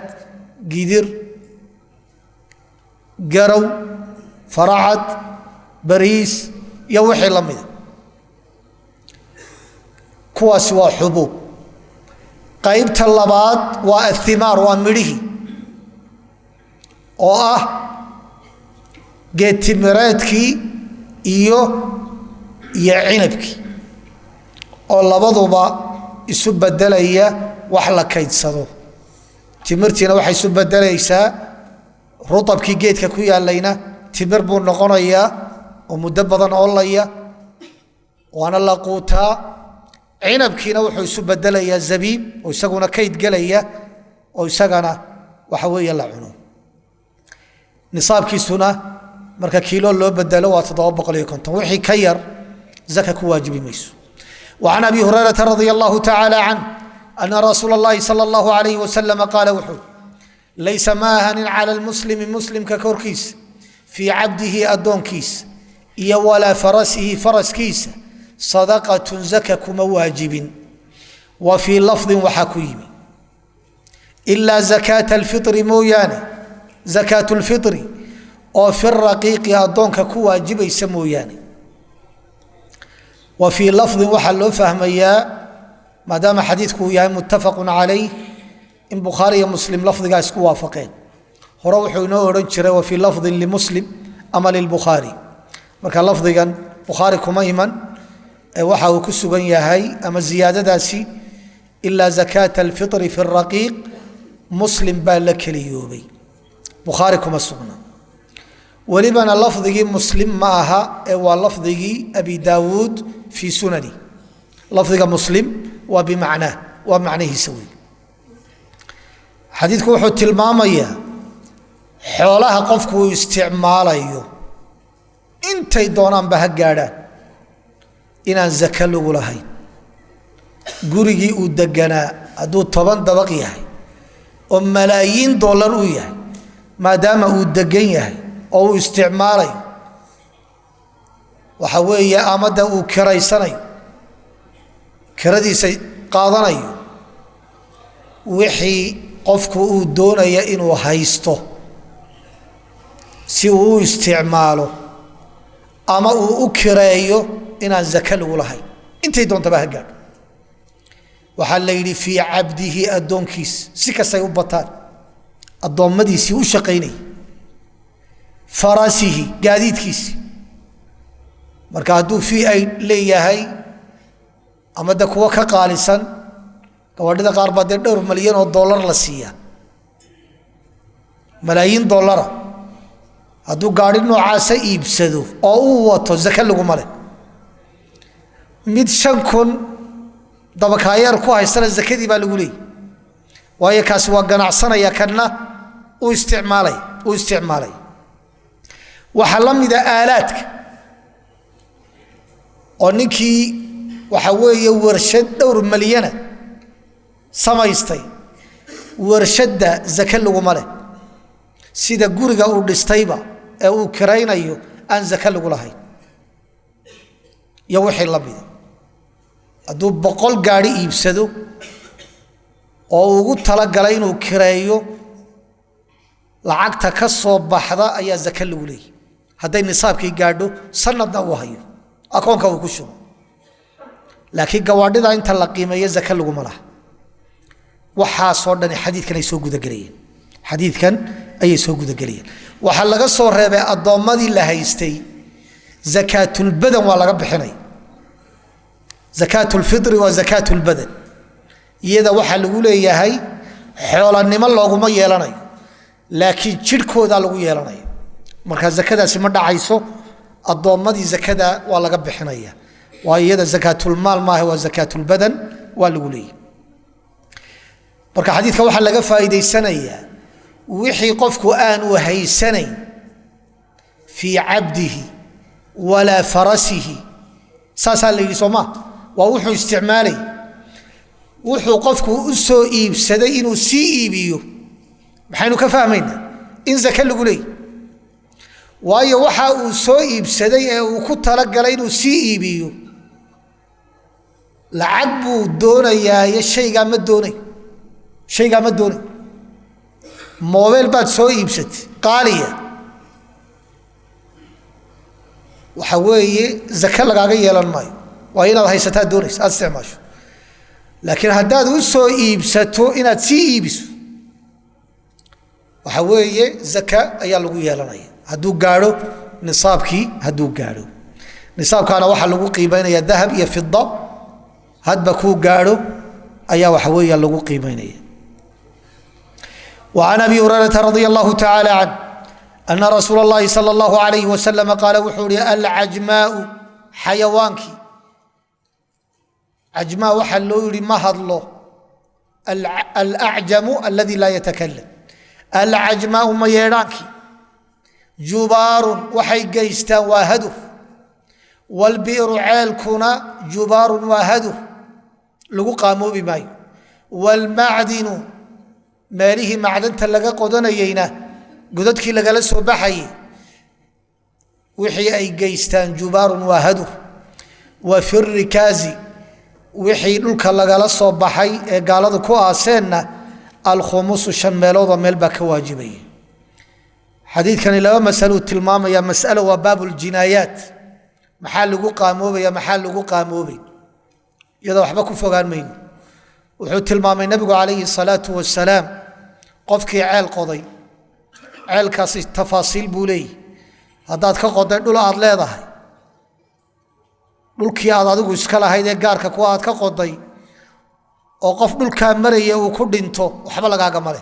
gidir garow faracad bariis iyo wixii la mid kuwaas waa xubub qaybta labaad waa athimar waa midhihi oo ah geed timireedkii iyo cinabkii oo labaduba isu bedelaya wax la kaydsado timirtiina waxay isu bedelaysaa rutabkii geedka ku yaalayna timir buu noqonayaa oo muddo badan oolaya waana la quutaa cinabkiina wuxuu isu bedelayaa zabiib oo isaguna kayd galaya oo isagana waxa weeye la cuno nisaabkiisuna marka kiilo loo bedelo waa 750 wixii ka yar zaka ku waajibi mayso وعن أبي هريرة رضي الله تعالى عنه أن رسول الله صلى الله عليه وسلم قال وحو ليس ماهن على المسلم مسلم ككوركيس في عبده أدون كيس إيا ولا فرسه فرس كيس صدقة زكك مواجب وفي لفظ وحكيم إلا زكاة الفطر موياني زكاة الفطر وفي الرقيق أدون كواجب يسموياني وفي لفظ وحلو فهميا ما دام حديثك يا متفق عليه إن بخاري ومسلم لفظ اسكو وافقين هروحوا نورن جرى وفي لفظ لمسلم أما للبخاري marka lafdigan bukhari kuma iman waxa uu ku sugan yahay ama ziyadadaasi illa zakat al-fitr fi ar-raqiq muslim baa la kaliyoobay bukhari kuma sugna walibana lafdigi muslim ma aha ee waa lafdigi abi daawud fi sunani lafdiga muslim waa bimaana waa macnahiisa sawi xadiidku wuxuu tilmaamayaa xoolaha qofku uu isticmaalayo intay doonaan ba ha gaadhaan inaan zaka lagu lahayn gurigii uu deganaa hadduu 10 dabaq yahay oo malaayiin dollar uu yahay maadaama uu degan yahay oo uu isticmaalayo waxa weeye amada uu kiraysanayo kiradiisa qaadanayo wixii qofku uu doonaya inuu haysto si uu isticmaalo ama uu u kireeyo inaan zaka lagu lahayn intay doontaba ha gaadho waxaa la yidhi fii cabdihi addoonkiis si kastay u bataan addoommadiisii u shaqaynayay farasihi gaadiidkiisi marka hadduu fii ay leeyahay ama de kuwa ka qaalisan gabadhida qaar baa dee dhowr malyan oo dollar la siiyaa malaayiin dollara hadduu gaadhi noocaasa iibsado oo uu wato zaka laguma leh mid 5,000 dabakaayeer ku haystana zakadii baa lagu leeyay waayo kaasi waa ganacsanaya kanna uu isticmaalay waxaa la mida aalaadka oo ninkii waxa weeye warshad dhowr malyana samaystay warshadda zaka laguma leh sida guriga uu dhistayba ee uu kiraynayo aan zaka lagu lahayn iyo wixii la mida hadduu 100 gaari iibsado oo ugu talagalay inuu kireeyo lacagta ka soo baxda ayaa zaka lagu leeyahay hadday nisaabkii gaadho sanadna uu hayo akoonka uu ku shubo laakiin gawaadhida inta la qiimeeyo zaka laguma laha waxaasoo dhan xadiidkan ayay soo gudagelayeen waxaa laga soo reebay addoommadii la haystay zakaatulbadan waa laga bixinay zakaatulfitri waa zakaatulbadan iyada waxaa lagu leeyahay xoolanimo looguma yeelanayo laakiin jidhkoodaa lagu yeelanayo marka zakadaasi ma dhacayso addoommadii zakada waa laga bixinaya waa iyada zakaatulmaal maaha waa zakaatulbadan waa lagu leeyahay marka xadiidka waxaa laga faa'iidaysanayaa wixii qofku aanu haysanayn fii cabdihi walaa farasihi saasaa la yidhi sooma waa wuxuu isticmaalay wuxuu qofku u soo iibsaday inuu sii iibiyo maxaynu ka fahmaynaa in zaka lagu leeyahy waayo waxa uu soo iibsaday ee uu ku talagalay inuu sii iibiyo lacag buu doonayaa shaygaa ma doonay موبيل بعد سوي يبسط قالية وحوي زكاة لقاقية للماء وإن هذا هيستاد دوريس أستعماش لكن هداد وسوي يبسطو إن تسي يبسو وحوي زكاة أيالوية للماء هدو قارو نصابكي هدو قارو نصاب كان واحد لقو قيمين يا ذهب يا فضة هاد بكو قارو أيا وحوي لقو قيمين وعن أبي هريرة رضي الله تعالى عنه أن رسول الله صلى الله عليه وسلم قال وحوري العجماء حيوانك عجماء وحلوري مهضله الأعجم الذي لا يتكلم العجماء ميرانك جبار وحي قيستا واهده والبئر عالكنا جبار واهده لقو قاموا بماي والمعدن ماليه معدنتا لغا قودنayayna godadkii lagala soo baxay wixii ay geystaan jubaarun wahadu wa firrikazi wixii dhulka lagala soo baxay ee gaaladu ku aaseenna al khumus shan meelooda meel ba ka waajibay xadiidkani laba mas'alo tilmaamaya mas'alo waa baabul jinaayat maxaa lagu qaamoobay iyada waxba ku fogaan mayno wuxuu tilmaamay nabigu calayhi salaatu wasalaam qofkii ceel qoday ceelkaasi tafaasiil buu leeyahay haddaad ka qoday dhul aad leedahay dhulkii aad adigu iska lahayd ee gaarka kuwa aad ka qoday oo qof dhulkaa maraya uu ku dhinto waxba lagaaga male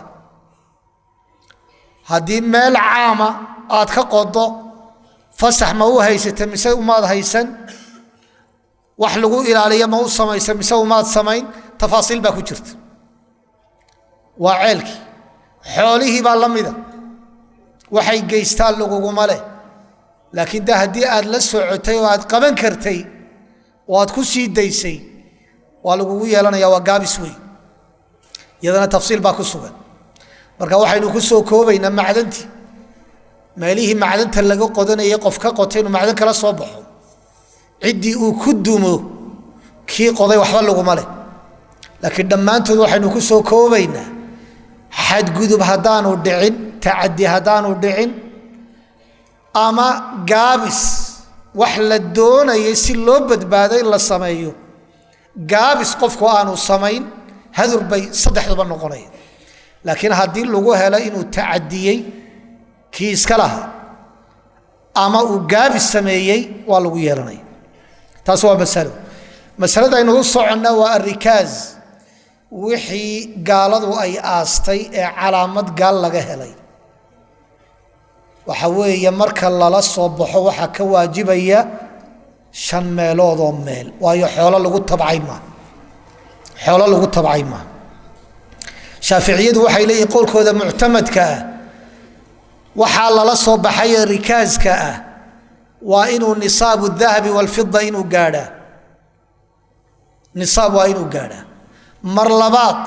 haddii meel caama aad ka qodo fasax ma u haysata mise umaad haysan wax lagu ilaaliyo ma u samaysa mise umaad samayn تفاصيل باكو جرت وعيلك حوليه باللميده waxay geystaan laguguma leh laakiin hadii aad la socotay oo aad qaban kartay oo aad ku sii daysay waa lagugu yeelanaya waa gaabis weey yadana tafsiil baa ku sugan marka waxaynu ku soo koobaynaa macdanti meelihii macdanta laga qodanayay qof ka qotay inuu macdan kala soo baxo ciddii uu ku dumo kii qoday waxba laguma leh laakiin dhammaantood waxaynu ku soo koobaynaa xadgudub haddaanu dhicin tacaddi haddaanu dhicin ama gaabis wax la doonayay si loo badbaado in la sameeyo gaabis qofku aanu samayn hadur bay saddexduba noqonaya laakiin haddii lagu helo inuu tacadiyey kii iska lahaa ama uu gaabis sameeyey waa lagu yeelanaya taas waa masalada aynu u soconna waa arrikaaz wixii gaaladu ay aastay ee calaamad gaal laga helay waxa weeye marka lala soo baxo waxaa ka waajibaya 5 meelood oo meel waayo xoolo lagu tabcay ma shaafiiciyadu waxay leeyihiin qowlkooda muctamadka ah waxaa lala soo baxay rikaazka ah waa inuu nisaabu dahabi walfida inuu gaadhaa nisaab waa inuu gaadhaa mar labaad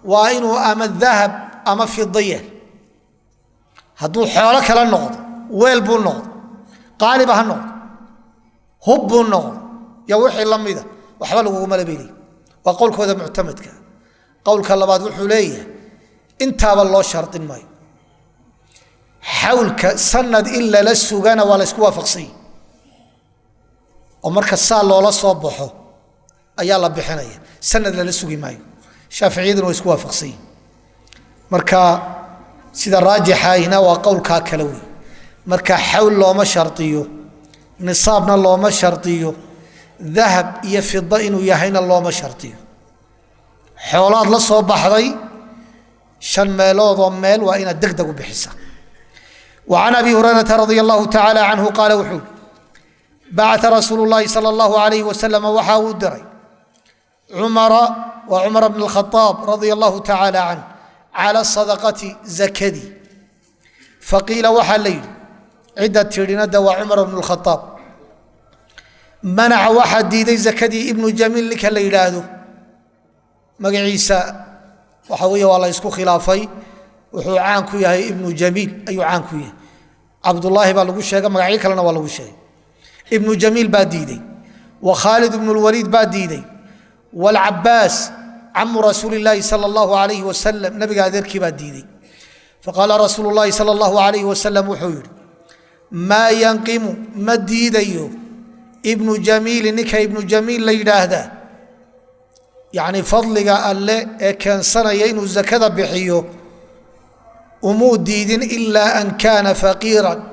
waa inuu ama dahab ama fidiya hadduu xoolo kala noqdo weel buu noqdo qaaliba ha noqdo hub buu noqdo ya wixii la mida waxba laguguma labeelay waa qowlkooda muctamadka qowlka labaad wuxuu leeyahay intaaba loo shardin maayo xawlka sanad illa la sugana waa la isku waafaqsan oo marka saa loola soo baxo ayaa la bixinaya sanad la sugi maayo shaafiiciyaduna waa isku waafaqsan marka sida raajixa waa qowlka kale weey marka xawl looma shartiyo nisaabna looma shartiyo dahab iyo fida inuu yahayna looma shartiyo xoolaad la soo baxday 5 meelood oo meel waa ina degdeg u bixisa وعن أبي هريرة رضي الله تعالى عنه قال وحول بعث رسول الله صلى الله عليه وسلم وحاو الدري وعمر بن الخطاب رضي الله تعالى عنه على الصدقة زكدي فقيل وحليل عدة تيرينة وعمر بن الخطاب منع واحد ديدي زكدي ابن جميل لك الليلاد مقعيسى وحوية والله يسكو خلافي wuxuu caan ku yahay ibnu jamiil ayuu caan ku yahay abdullah baa lagu sheegay magaciisa kalena waa lagu sheegay ibnu jamiil baa diiday wa khalid ibn al-walid baa diiday wal abbas ammu rasuulillahi sallallahu alayhi wa sallam nabiga adeerkii baa diiday faqala rasuulullahi sallallahu alayhi wa sallam wuxuu yiri ma yanqimu madiidayo ibnu jamiil ninka ibnu jamiil la yiraahdo yaani fadliga alle ee keensanaya inuu zakada bixiyo ومودين إلا أن كان فقيرا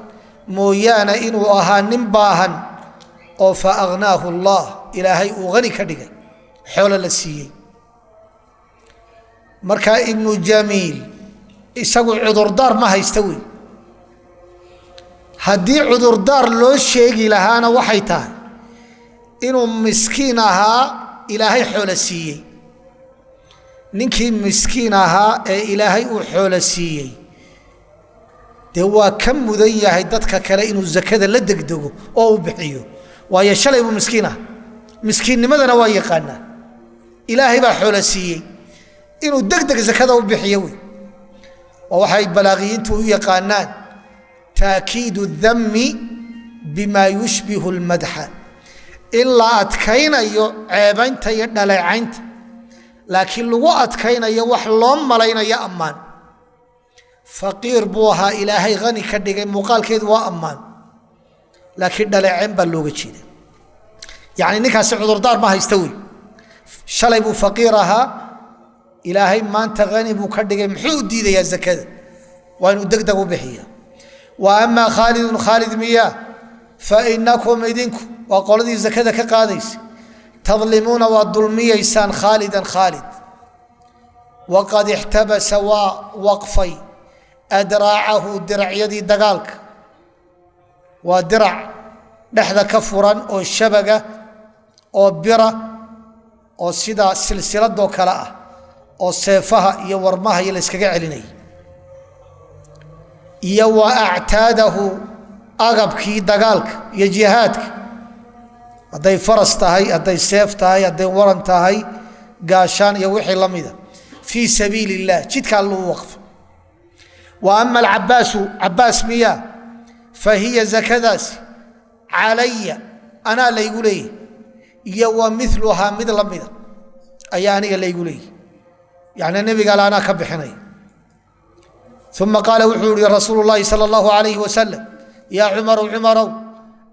مويانا إنه أهان باها أو فأغناه الله إلهي أغني كدقى حول السيئ مركا ابن جميل يسوي عذر دار ما هيستوي هدي عذر دار لو شيء لهانا وحيتان إنه مسكينها إلهي حول السيئ ninkii miskiin ahaa ee ilaahay uu xoolo siiyey de waa ka mudan yahay dadka kale inuu zakada la degdego oo uu bixiyo waayo shalay uu miskiin ah miskiinnimadana waa yaqaana ilaahay baa xoolo siiyey inuu degdeg zakada u bixiyo waxay balaaqiyiintu u yaqaanaan taakiidu dhammi bima yushbihu almadha illa adkaynayo ceebaynta iyo dhaleecaynta laakiin lagu adkaynayo wax loo malaynayo ammaan faqiir buu ahaa ilaahay qani ka dhigay muuqaalkeedu waa ammaan laakiin dhaleecin baa looga jeedaa yaani ninkaasi cudurdaar ma haysta wey shalay buu faqiir ahaa ilaahay maanta qani buu ka dhigay muxuu diidayaa zakada waa inuu degdeg u bixiyaa wa amma khalid miya fa innakum idinku waa qoladii zakada ka qaadaysa تظلمون والظلميسان خالدا خالد وقد احتبس ووقفي أدراعه درع يدي دقالك ودرع نحذا كفرا أو الشبكة أو برة أو سيدا سلسلة دو كلاء أو سيفها يورمها يلسكك عليني يو أعتاده أغبكي دقالك يجيهاتك هذي فرس تهي هذي سيف تهي هذي ورن تهي قاشان يوحي لميدا في سبيل الله جد كان له وقف وأما عباس مياه فهي زكداس علي أنا لا يقولي يو مثلها مثل مذا أياني لا يقولي يعني النبي قال أنا كبحني ثم قال وحوري رسول الله صلى الله عليه وسلم يا عمر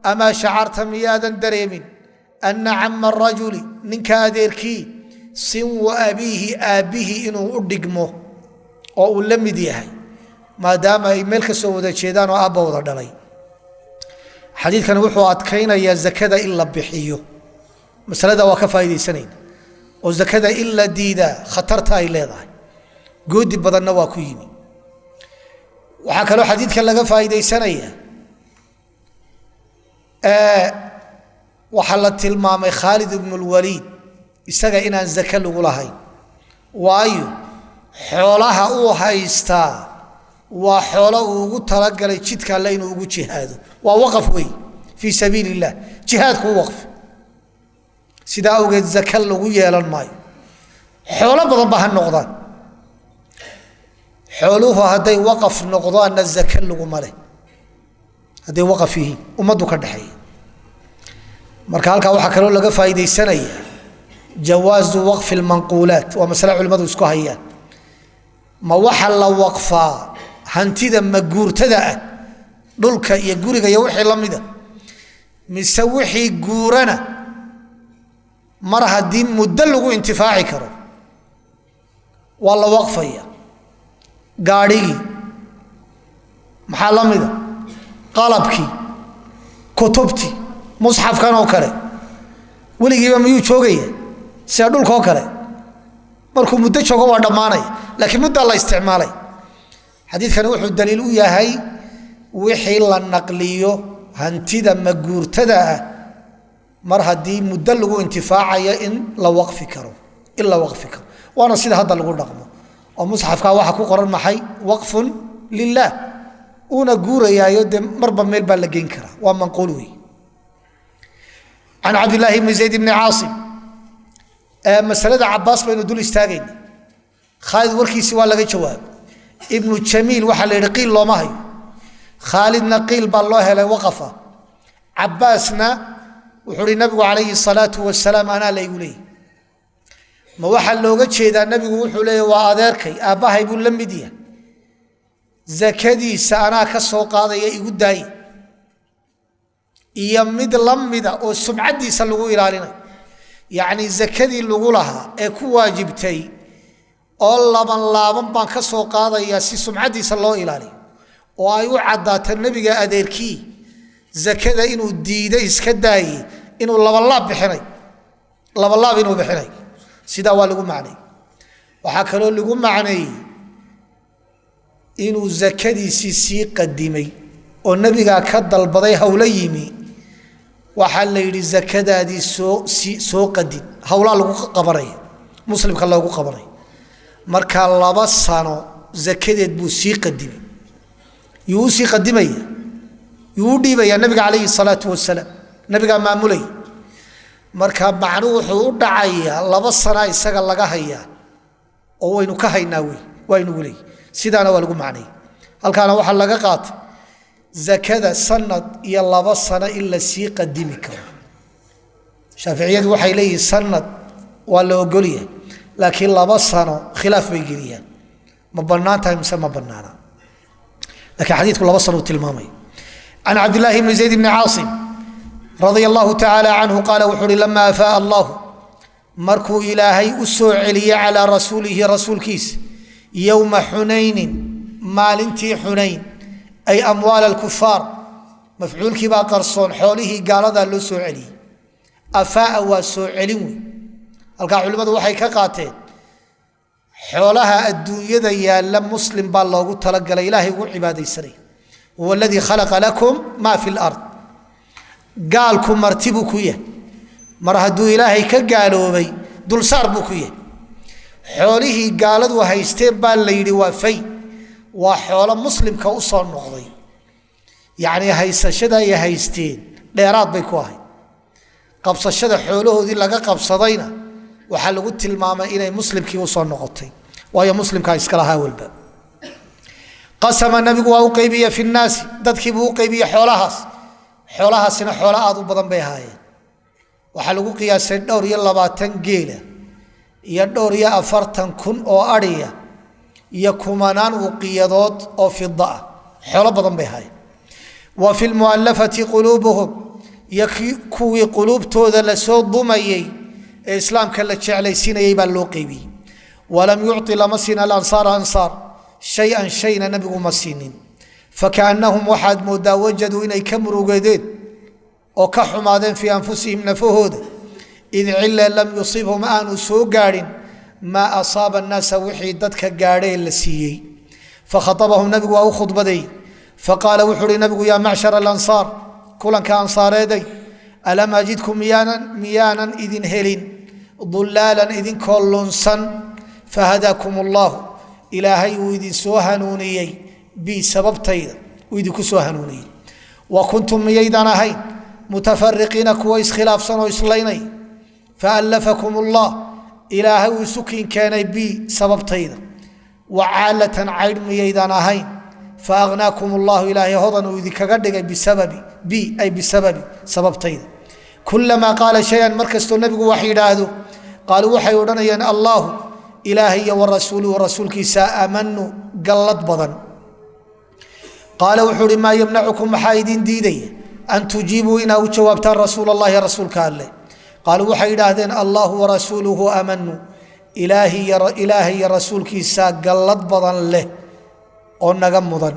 أما شعرت ميادا دريم أن عم الرجل ننك أديركي سن أبيه إنه أدقمه أو لم يديهي ما دام ملك سودة شيدان وأبا وضع حديث كان وحو أتكين يا زكاة إلا بحيو مسألة وكفا يدي سنين وزكاة إلا ديدا خطرتها إلا ذا قد بدنا واكويني وحكى له حديث كان لقى فايدة سنية وحلت المام خالد بن الوليد استجا إن الزكاة لغلهاي وايو حولها هايستا وحوله وترجع لشيت كلاين وجود جهاد ووقف وي في سبيل الله جهاد هو وقف سيدا وجد زكاة لغوية للماي حوله بضبها النقطان حوله هذا وقف نقطان الزكاة لغماله هذا وقف فيه ومدو كدحي مركالك وحكى له لقى فايدة سنة جواز وقف المنقولات ومسألة علماء اسكوهيان ما وحل وقفا هنتيدا مجور تدا دولك يجورك يوحي لمدا مسوحي جورنا مرها الدين مدلق انتفاعي كرو والله وقفيا قاري محل لمدا قلبكي كتبتي مصحف كانوا كره ولي جيبا ميو شوقية سيادول كو كره مركو مدة شوقه وادماني لكن مدة الله استعمالي حديث كان وحو الدليل وياهي وحي للنقليو هنتيدا مقورتدا مرها دي مدة لغو انتفاعي إن لا وقف كرو إلا وقف كرو وانا سيدا هذا لغو رقمه ومصحف كاواحا كو قرر محي وقف لله ونا قورة يا يود مربا ميل باللقين كرا ومن قولوي عن عبد الله بن زيد بن عاصم مسألة عباس بين دول استاغين خالد وركي سوى لغا جواب ابن الجميل وحل يقيل الله ماهي خالد نقيل بالله لا وقفه عباسنا وحوري النبي عليه الصلاة والسلام أنا لا يقولي ما وحل لوغا جيدا النبي وحو لي واديركي اباها يقول لمديه زكدي سانا كسو قادايا igu daay iyo mid lamida oo sumcadiisa lagu ilaalinayo yaani zakadii lagu lahaa ee ku waajibtay oo laaban baan ka soo qaadaya si sumcadiisa loo ilaaliyo oo ay u cadaato nabiga adeerkii zakada inuu diiday iska daayay inuu laban inuu bixinay sida waa lagu macnay waxa kale oo lagu macnay inuu zakadiisi sii qadimay oo nabiga ka dalbaday hawla yimi waxa la yiri zakadaadi soo qadin hawla lagu qabanay muslimka lagu qabanay marka 2 sano zakadeed buu sii qadimay yuu sii qadimay yuu dhiibay nabiga kaleey salaatu wasalaam nabiga maamulay marka macnuhu wuxuu u dhacay 2 sano isaga laga hayaa oo waynu ka haynaa waynu gulay sidaana waa lagu macnay halkaana waxa laga qaatay zakada sanad iyo 2 sano illa sii qadimi karo shafiiciyadu waxay leeyihiin sanad waa la ogoliyaa laakiin 2 sano khilaaf bay geliyaan ma banaantahay mise ma banaana laakiin xadiidku 2 sano tilmaamay an abdullah ibn zayd ibn aasim radiyallahu ta'ala anhu qala wuxuri lama afaa allah markuu ilaahay u soo celiye ala rasuulihi rasuulkiis يوم حنين مالنتي حنين أي أموال الكفار مفعول كبا قرصون حوله قال هذا اللي سوعلي أفاء وسوعلي القاع علماء وحي كقاتين حولها الدنيا يا لم مسلم بالله قلت لقى إلهي وعبادي السري هو الذي خلق لكم ما في الأرض قالكم مرتبكوية مرهدوا إلهي كقالوا بي دول صار بكوية حوله قالد وهيستين بالليل وفي وحول مسلم كأصل نقضي يعني هيس شدا يهيستين ليراد بيكواهي قبص الشدا حوله ذي لقى قبص ضينا وحل قلت الماما إلى مسلم كأصل نقضي وهي مسلم كايسكلها والباب قسم النبي وأوقيبية في الناس تذكب وقيبية حولها سنة حولها أضو بضن بيهاي waxaa lagu qiyaasay dhowr iyo 20 geela iyo dhowr iyo 40 kun oo ariya iyo kumanaan uqiyadood oo fidda ah xoolo badan bay haayeen wa fil muallafati qulubuhum yakwi qulubtooda la soo dumayay ee islaamka la jeclaysinayay baa loo qeybiyay walam yu'ti lamasina al-ansar ansar shay'an shayna nabigu masinin فكأنهم واحد مودا وجدوا إني كمروا أو كحمادين في أنفسهم نفهود إذ علا لم يصيبهم آن سوء قارن ما أصاب الناس وحيدتك قارين لسيي فخطبهم نبي أو خطبدي فقال وحري نبي يا معشر الأنصار كلا كأنصار يدي ألم أجدكم ميانا إذن هلين ضلالا إذن كلنسا فهداكم الله إلهي وإذن سوهنونيي بسببتيدا ويدي كسو هنوني وكنتم ميدان هين متفرقين كويس خلاف سنو إسليني فألفكم الله إلهي وسكين كان بسببتيدا وعالة عين ميدان هين فأغناكم الله إلهي هضن ويدي كقدق بسبب سببتيدا كلما قال شيئا مركزت النبي وحيد هذا قالوا وحيودنا ين الله إلهي والرسول ورسولك سأمنوا قلت بضن قال وحوري ما يمنعكم محايدين ديدي أن تجيبوا إنه جوابتان رسول الله رسولك الله قالوا وحيد هذين الله ورسوله أمنوا إلهي رسولك ساقلت بضن له ونقمضا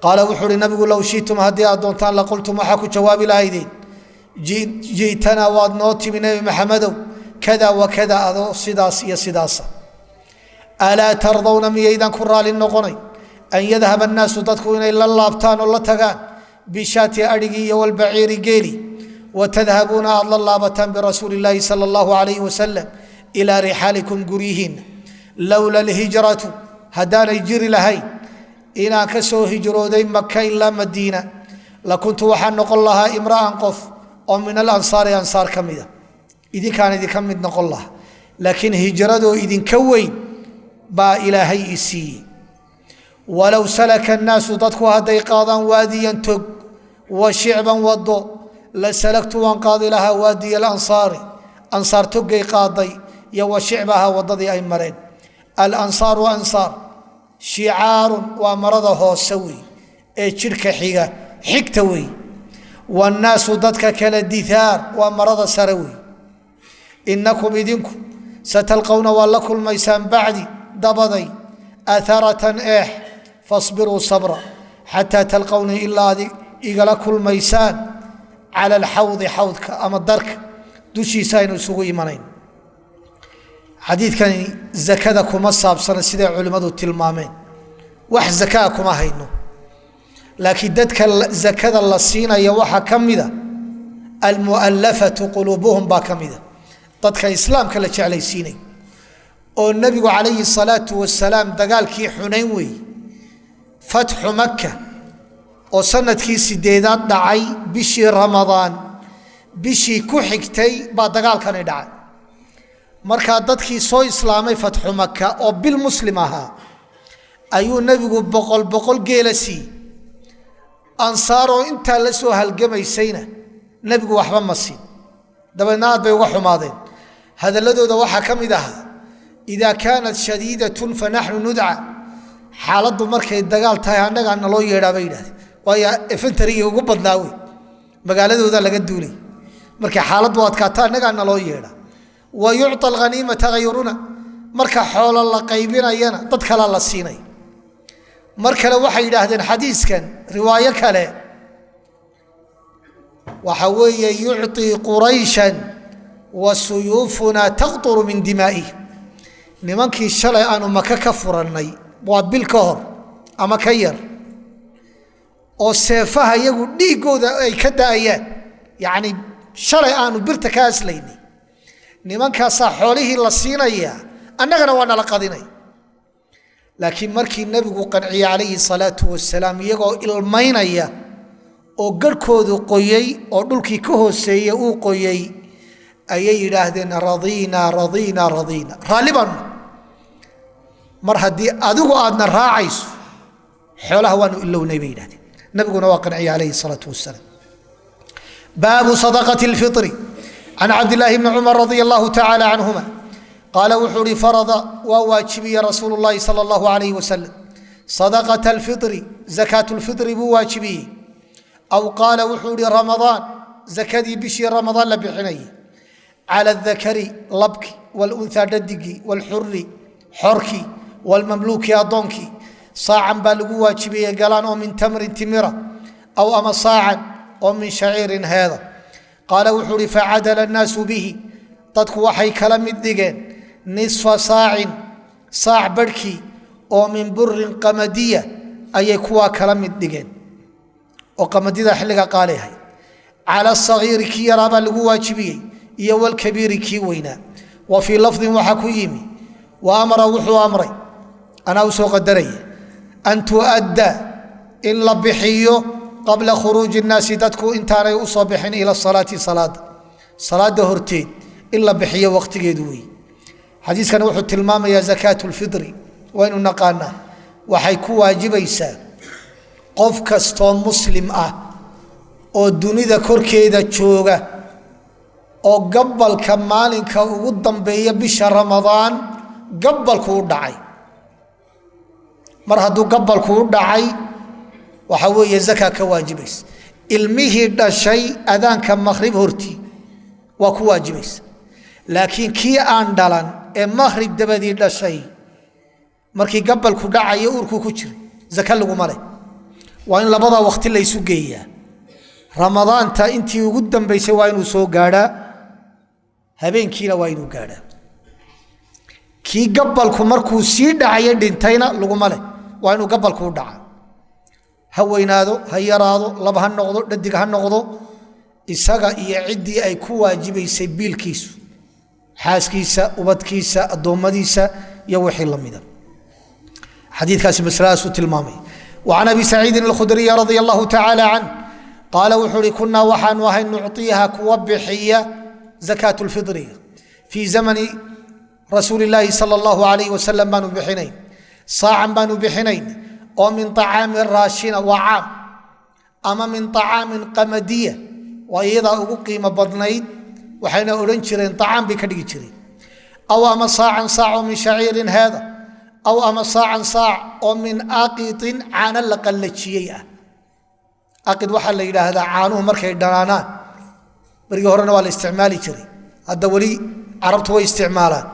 قال وحوري نبي لو شئتم هدي أدونتان لقلتم وحاكو جواب الهيدين جيتنا وادنوتي من نبي محمد كذا وكذا أدو صداس يا صداسة ألا ترضون ميدان كرال النقني أن يذهب الناس تدخلون إلى اللابتان والله تغان بشات أرقي والبعير قيلي وتذهبون أضل اللابتان برسول الله صلى الله عليه وسلم إلى رحالكم قريهن لولا الهجرة هدان يجري لهي إنا كسو هجروا دي مكة إلا مدينة لكنت وحن نقول لها امرأة قف ومن الأنصار أنصار كمدة إذا كان إذا كمد نقول لها لكن هجرته إذن كوين با إلهي إسي ولو سلك الناس ضدكوا هدي قاضا واديا تق وشعبا وضو لسلكت وانقاضي لها وادي الأنصار أنصار تقي قاضي يو شعبها وضدي أي مرين الأنصار وأنصار شعار ومرضه سوي شركة حكتوي والناس ضدك كالدثار ومرض سروي إنكم إذنكم ستلقون واللكم الميسان بعدي ضبضي أثرة فاصبروا صبرا حتى تلقوني إلا إغلق الميسان على الحوض حوضك أما الدرك دوشي ساين سوغي منين حديث كان زكاكم الصاب سنة سيدة علماء التلمامين وح زكاكم هينو لكن ددك زكاة الله سينا يوحى كمدا المؤلفة قلوبهم با كمدا ددك إسلام كلا علي سيني والنبي عليه الصلاة والسلام دقال كي حنيوي فتح مكة وسنة كي سيديدات دعي بشي رمضان بشي كحكتي با دقال كان دعي مركا ددكي سو إسلامي فتح مكة وبالمسلمها أيو النبي بقول جيلسي أنصارو انت لسو هالقمي سينا نبي وحبا مسين دبنات بيوحو ماضين هذا اللدو دوحا كم إذاها إذا كانت شديدة فنحن ندعى حالد مركي الدقال تاي عندك أن الله يهدا بيده ويا إفنتري وقبض ناوي مقالده ذا لقدولي مركي حالد واتكاتا عندك أن الله يهدا ويعطى الغنيمة تغيرنا مركي حول الله قيبين أيانا تدخل الله السيني مركي لو وحي هذا حديث كان رواية كلا وحوي يعطي قريشا وسيوفنا تقطر من دمائه nimankii shalay aanu maka ka furannay waa bil ka hor ama ka yar oo seefaha iyagu dhiigooda ay ka daayaan yaani shalay aanu birta ka aslaynay nimankaas xoolihii la siinaya annagana waa nala qadinay laakiin markii nabigu qanciye calayhi salaatu wassalaam iyagoo ilmaynaya oo garkoodu qoyay oo dhulkii ka hooseeyay uu qoyay ayay yiraahdeen radina raaliban mar hadii adigu aadna raacayso xoolaha waanu iloownay bay yiraahdeen nabiguna waa qanciye calayhi salaatu wassalaam baabu sadaqati alfitri عن عبد الله بن عمر رضي الله تعالى عنهما قال وحوري فرض وواجبي رسول الله صلى الله عليه وسلم صدقة الفطر زكاة الفطر بواجبي أو قال وحوري رمضان زكاة بشي رمضان لبحني على الذكر لبك والأنثى ددقي والحر حركي والمملوك أضونكي صاعا بالغوا واجبي قالان أو من تمر تمرة أو أما صاعا أو من شعير هذا قال وحوري فعدل الناس به تدكو وحي كلام الدقين نصف صاع بركي أو من بر قمدية أي كوا كلام الدقين وقمدية حلقة قاليها على الصغير كي يرابا لغو واجبي يو الكبير كي وينا وفي لفظ وحكويمي وأمر وحو أمري أنا أسوق الدري أن تؤدى إن لبحيو قبل خروج الناس تدكو انتاني أصبحين إلى الصلاة صلاة دهرتين إلا بحيو وقت جدوي حديث كان وحو تلمام يا زكاة الفطر وين نقانا وحيكو واجب يسا قف كستون مسلم oo dunida korkeeda jooga oo gabalka maalinka ugu dambeeya bisha Ramadaan gabalku u dhacay mar hadduu gabalku u dhacay waxa weeye zakat ka waajibays ilmihi dhashay adaanka maghrib horti waa ku waajibays laakiin kii aan dhalan ee maghrib dabadii dhashay markii gabalku dhacay urku ku jiray zakat lagu malay waa in labada waqti la isu geeyaa رمضان تا انتي وقدم بيسي واينو سو غادا هبين كينا واينو غادا كي قبلكو مركو سي دعايا دينتينا لغو مالي واينو قبلكو دعا هوينادو هيرادو لبها النغضو ددقها النغضو إساقا يعدي أي كو واجبي سيبيل كيسو حاس كيسا وبد كيسا الدوم ديسا يوحي اللميدا حديث كاسم سلاسو تلمامي وعن أبي سعيد الخدري رضي الله تعالى عنه قال وحوري كنا وحان وهي نعطيها كوبحية زكاة الفطر في زمن رسول الله صلى الله عليه وسلم بانوا بحنين صاعا بانوا بحنين ومن طعام الراشين وعام أما من طعام قمدية وإذا أقيم بضنين وحين أولنشرين طعام بكديشرين أو أما صاع من شعير هذا أو أما صاع ومن آقيط عن اللقلتشيئة أقد وحل إلى هذا عانوه مركي دنانان بريق هورنا والاستعمالي جري هذا ولي عربت هو استعمالا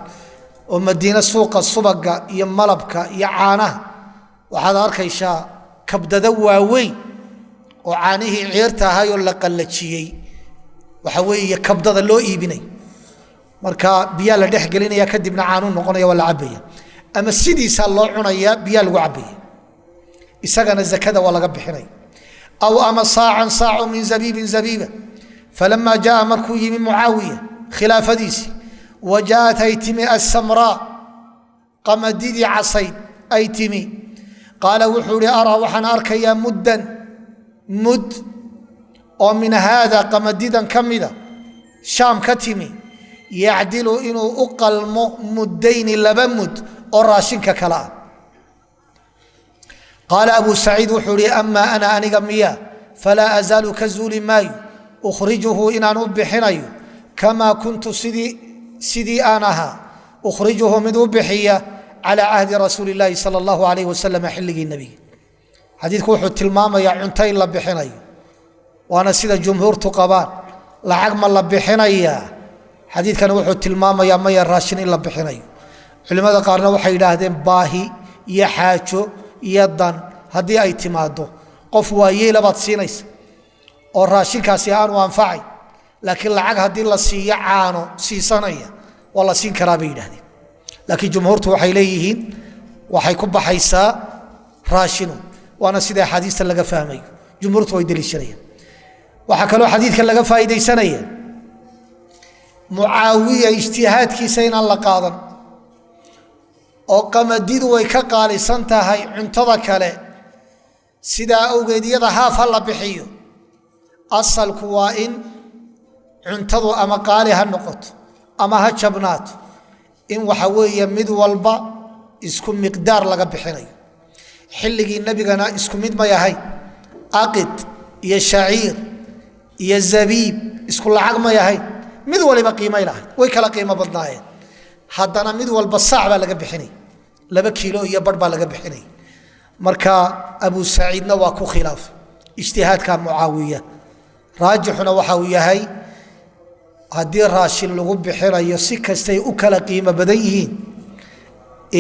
ومدينة السوق الصبق يملبك يعانه وهذا أركيشا كبد دواوي وعانيه عيرتها هاي ولا قلتشيي وحوي كبد اللو إيبني مركا بيال دح قلنا يا كدبنا عانون نقول ولا عبية أما السيدي سال الله عنيا بيال وعبية إسقنا الزكاة ولا قب حني أو أما صاع من زبيبة فلما جاء مركوي من معاوية خلاف ديسي وجاءت أيتمي السمراء قمديدي عصيد أيتمي قال وحوري أرى وحن أركيا مد ومن هذا قمديدا كمدا شام كتمي يعدل إنه أقل مدين لبمد وراشنك كلام قال أبو سعيد وحوري أما أنا قميا فلا أزال كزول ماي أخرجه إن أنوب حنايو كما كنت سدي آنها أخرجه من بحية على عهد رسول الله صلى الله عليه وسلم حلق النبي حديث كوحو التلمامة يا عنتين لبحنايو وأنا سيد الجمهور تقبان لعقم لبحنايا حديث كان وحو التلمامة يا ميا الراشن لبحنايو علماء قارنا وحي لهذين باهي يحاجو يدان هدي أي تمادو قف واييلا باد سينيس oo raashinkaasi aan u anfacay laakiin lacag hadii la siiyo caano siisanaya wala siin karaa bay yiraahdeen laakiin jumhuurtu waxay leeyihiin waxay ku baxaysaa raashino waana sida xadiista laga fahmay jumhuurtu way daliishanayaan waxa kale oo xadiidka laga faa'iideysanaya muaawiya ijtihaadkiisa in la qaadan oo qamadidu way ka qaalisan tahay cuntada kale sida awgeediyada haaf la bixiyo asalku waa in cuntadu ama qaali ha noqoto ama ha jabnaato in waxa weeye mid walba isku miqdaar laga bixinayo xilligii nabigana isku mid ma yahay aqid iyo shaciir iyo zabiib isku lacag ma yahay mid waliba qiimo ilahay way kala qiimo badnaayeen haddana mid walba saac baa laga bixinay 2 kiilo iyo badh baa laga bixinay marka abu saciidna waa ku khilaaf ijtihaadka muaawiya raajixuna waxa uu yahay haddii raashin lagu bixinayo si kastay u kala qiimo badan yihiin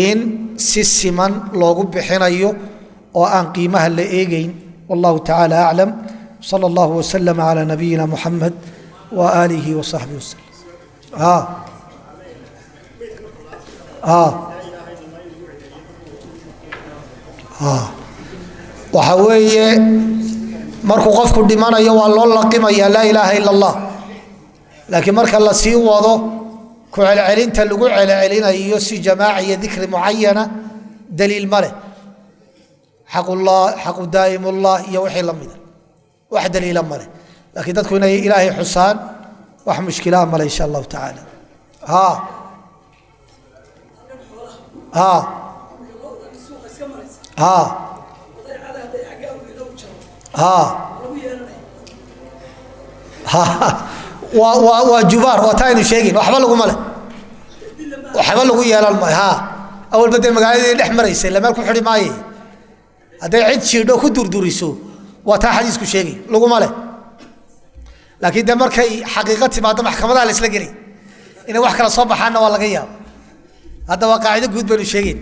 in si siman loogu bixinayo oo aan qiimaha la eegayn wallahu ta'ala a'lam sallallahu wa sallama ala nabiyyina muhammad wa alihi wa sahbihi wasallam waxa weeye markuu qofku dhimanayo waa loo laqimaya la ilaaha illa allah laakiin marka la sii wado ku celcelinta lagu celcelinayo si jamaaciya dhikri muayyana daliil male xaqullah xaqu daa'imullah iyo wixii la mid wax daliil male laakiin dadku inay ilaahay xusaan wax mushkilaa male insha Allah ta'ala وجبار وتاين شيء وحبل لكم ماله وحبل لكم يا للماء أول بدأ مقالة الأحمر يصير لما يكون حري ماي هذا عد شيء ده كدور دوريسو وتا حديث كشيء لكم ماله لكن ده مركي حقيقة بعد محكمة على الإسلامي إنه واحد كلا صباح عنا ولا غياب هذا واقع عندك جود بين الشيئين